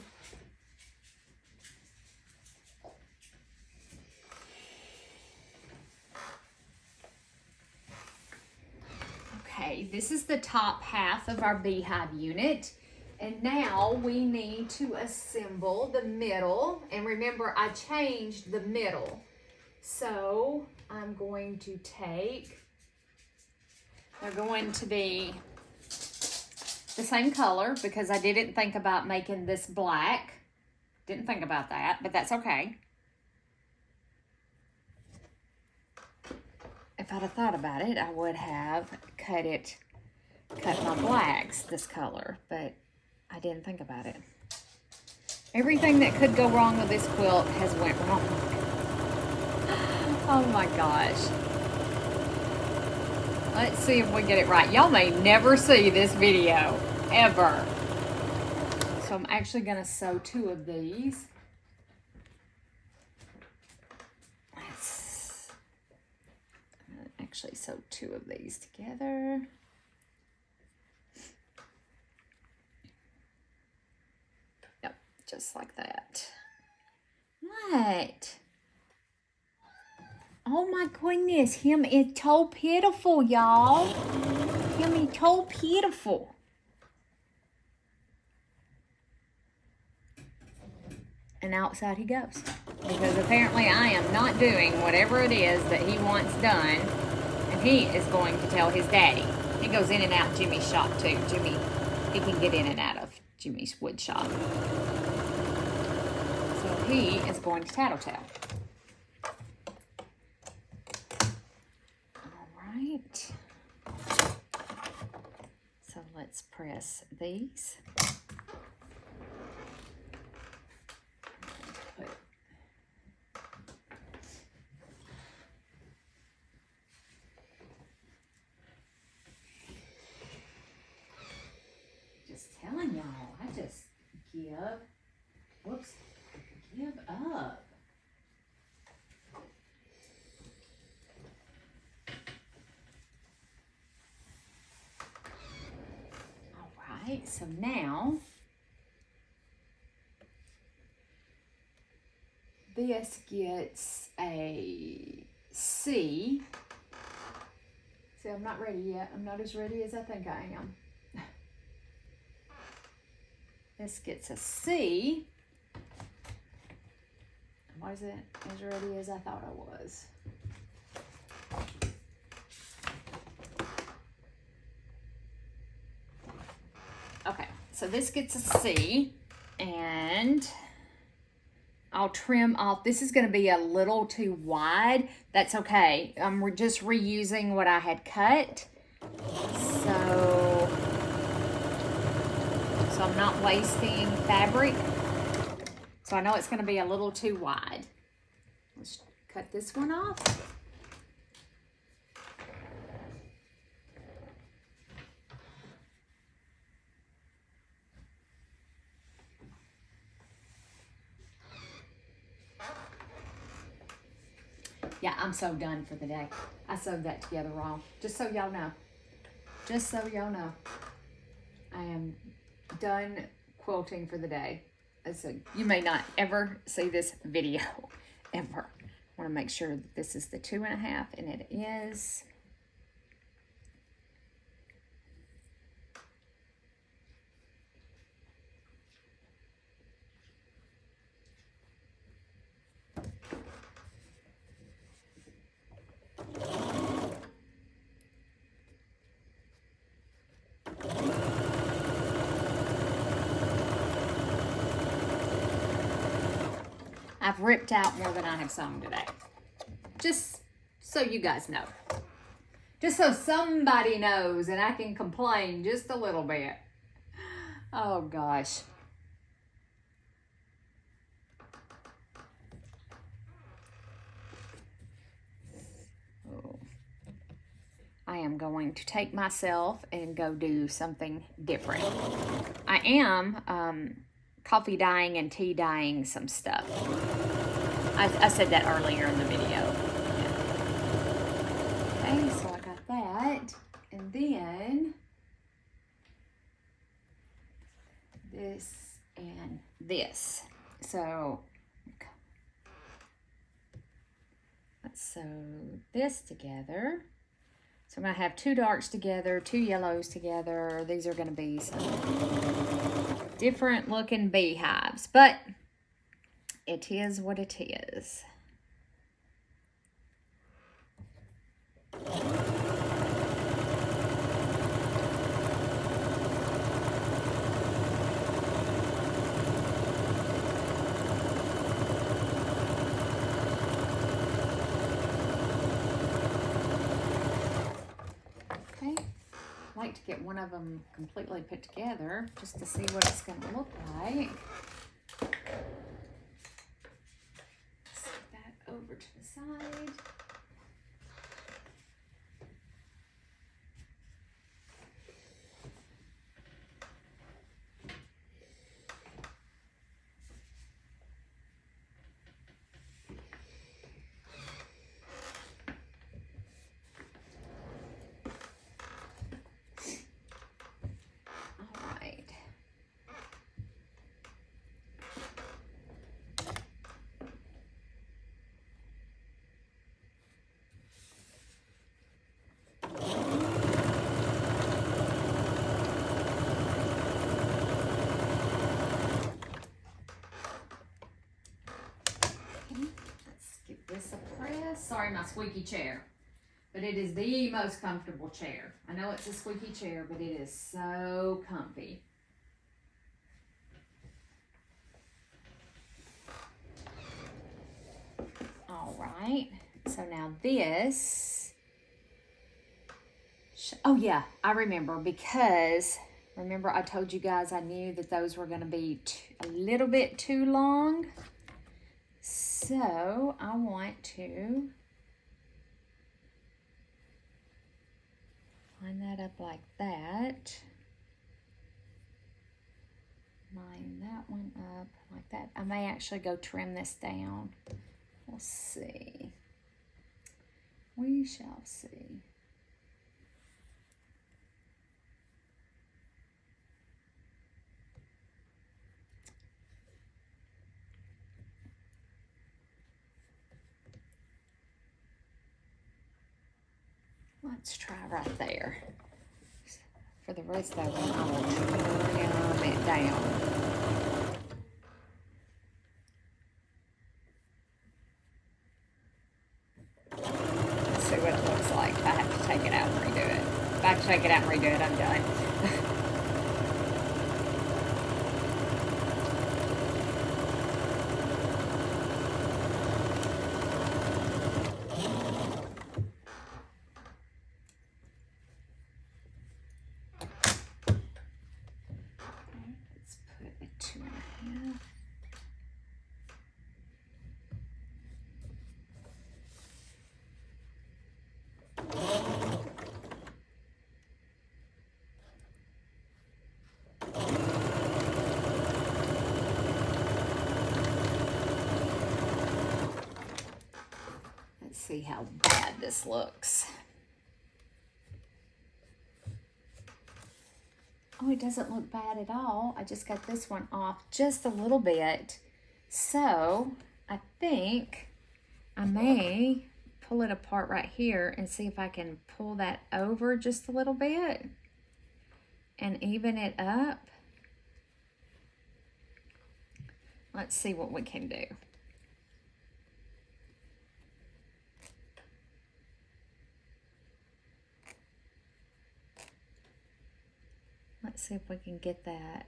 Okay, this is the top half of our beehive unit. And now we need to assemble the middle. And remember, I changed the middle. So I'm going to take, they're going to be the same color because I didn't think about making this black. Didn't think about that, but that's okay. If I'd have thought about it, I would have cut my blacks this color, but I didn't think about it. Everything that could go wrong with this quilt has went wrong. Oh my gosh. Let's see if we get it right. Y'all may never see this video, ever. So I'm actually gonna sew 2 of these. Actually sew 2 of these together. Yep, just like that. What? Oh my goodness, him is so pitiful, y'all. Him is so pitiful. And outside he goes. Because apparently I am not doing whatever it is that he wants done. And he is going to tell his daddy. He goes in and out Jimmy's shop too. Jimmy, he can get in and out of Jimmy's wood shop. So he is going to tattletale. right. So let's press these. Just telling y'all, I just give up. All right, so now this gets a C. See, I'm not ready yet. I'm not as ready as I think I am. This gets a C. Was it as ready as I thought I was? Okay, so this gets a C, and I'll trim off. This is going to be a little too wide. That's okay. We're just reusing what I had cut. So I'm not wasting fabric. So I know it's going to be a little too wide. Let's cut this one off. Yeah, I'm so done for the day. I sewed that together wrong. Just so y'all know. Just so y'all know. I am done quilting for the day. So you may not ever see this video, ever. I want to make sure that this is the 2.5, and it is. I've ripped out more than I have sewn today. Just so you guys know. Just so somebody knows and I can complain just a little bit. Oh gosh. I am going to take myself and go do something different. I am coffee dyeing and tea dyeing some stuff. I said that earlier in the video. Yeah. Okay, so I got that. And then this and this. So let's sew this together. So I'm going to have 2 darks together, 2 yellows together. These are going to be some different looking beehives, but it is what it is. Okay, I like to get one of them completely put together just to see what it's going to look like. Set that over to the side. This a press. Sorry, my squeaky chair. But it is the most comfortable chair. I know it's a squeaky chair, but it is so comfy. All right. So now this Oh yeah, I remember, because remember I told you guys I knew that those were going to be a little bit too long. So I want to line that up like that. Line that one up like that. I may actually go trim this down. We'll see. We shall see. Let's try right there. For the rest of them, I will trim it down. Let's see what it looks like. If I have to take it out and redo it. If I have to take it out and redo it, I'm done. Let's put a 2.5. Let's see how bad this looks. Oh, it doesn't look bad at all. I just got this one off just a little bit. So I think I may pull it apart right here and see if I can pull that over just a little bit and even it up. Let's see what we can do. Let's see if we can get that.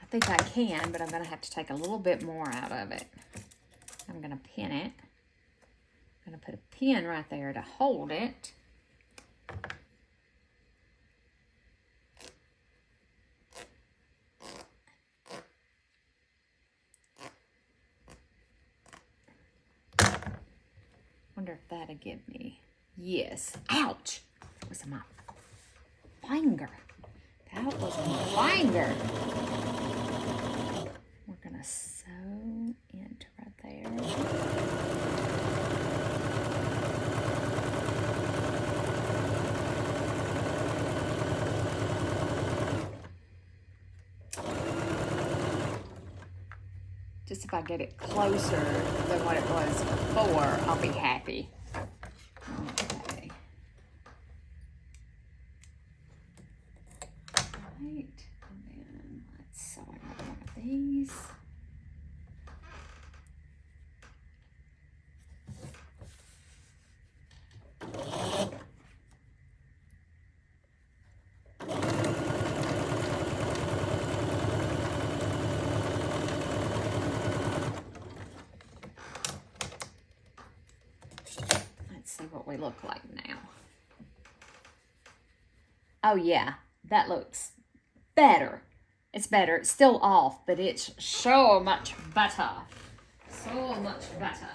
I think I can, but I'm going to have to take a little bit more out of it. I'm going to pin it. I'm going to put a pin right there to hold it. Wonder if that'll give me. Yes. Ouch! That was my finger. That was my finger. We're gonna sew into right there. Just if I get it closer than what it was before, I'll be happy. Okay. Right, and then let's sew another one of these. See what we look like now. Oh yeah, that looks better. It's better. It's still off, but it's so much better. So much better.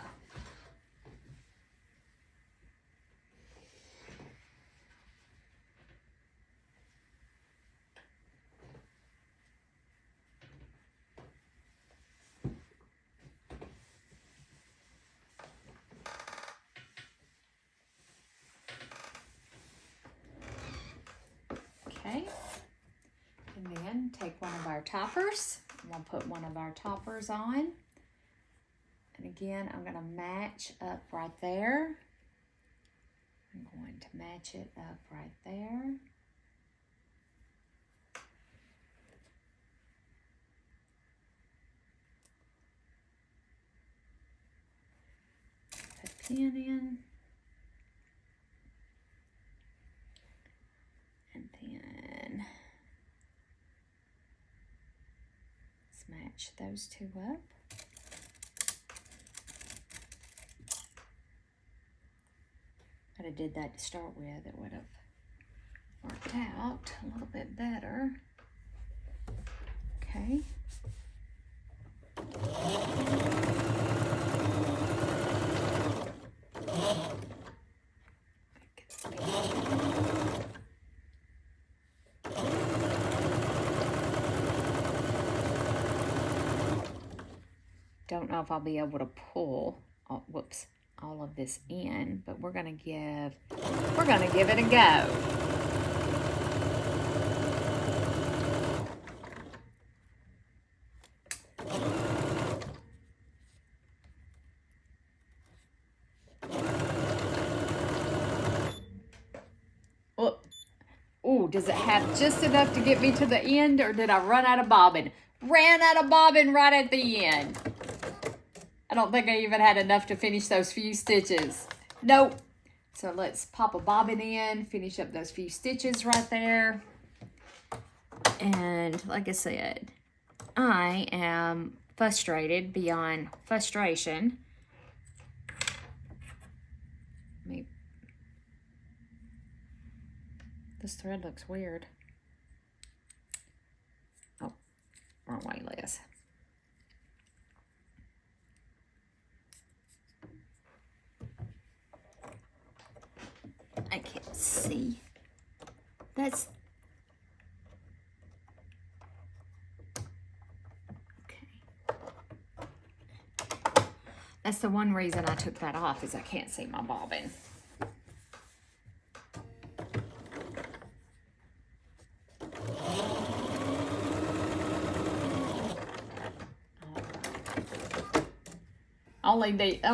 Okay, and then take one of our toppers. We'll put one of our toppers on. And again, I'm going to match up right there. I'm going to match it up right there. Put a pin in. And then let's match those two up. Got a have did that to start with, it would have worked out a little bit better. Okay. Don't know if I'll be able to pull, all of this in, but we're gonna give it a go. Oh, does it have just enough to get me to the end, or did I run out of bobbin? Ran out of bobbin right at the end. I don't think I even had enough to finish those few stitches. Nope. So let's pop a bobbin in, finish up those few stitches right there. And like I said, I am frustrated beyond frustration. This thread looks weird. Oh, wrong way, Liz. I can't see. That's okay. That's the one reason I took that off, is I can't see my bobbin.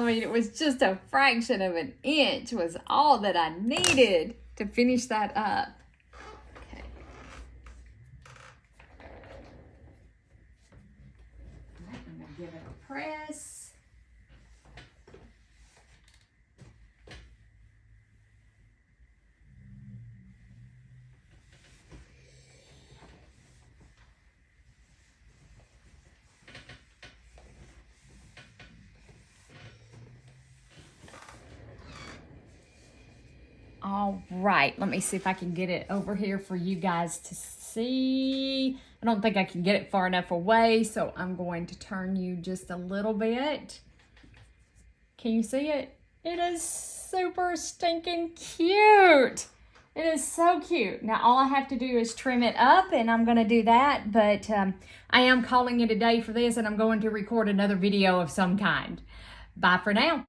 It was just a fraction of an inch was all that I needed to finish that up. Okay. All right, I'm going to give it a press. All right, let me see if I can get it over here for you guys to see. I don't think I can get it far enough away, so I'm going to turn you just a little bit. Can you see it? It is super stinking cute. It is so cute. Now, all I have to do is trim it up, and I'm going to do that, but I am calling it a day for this, and I'm going to record another video of some kind. Bye for now.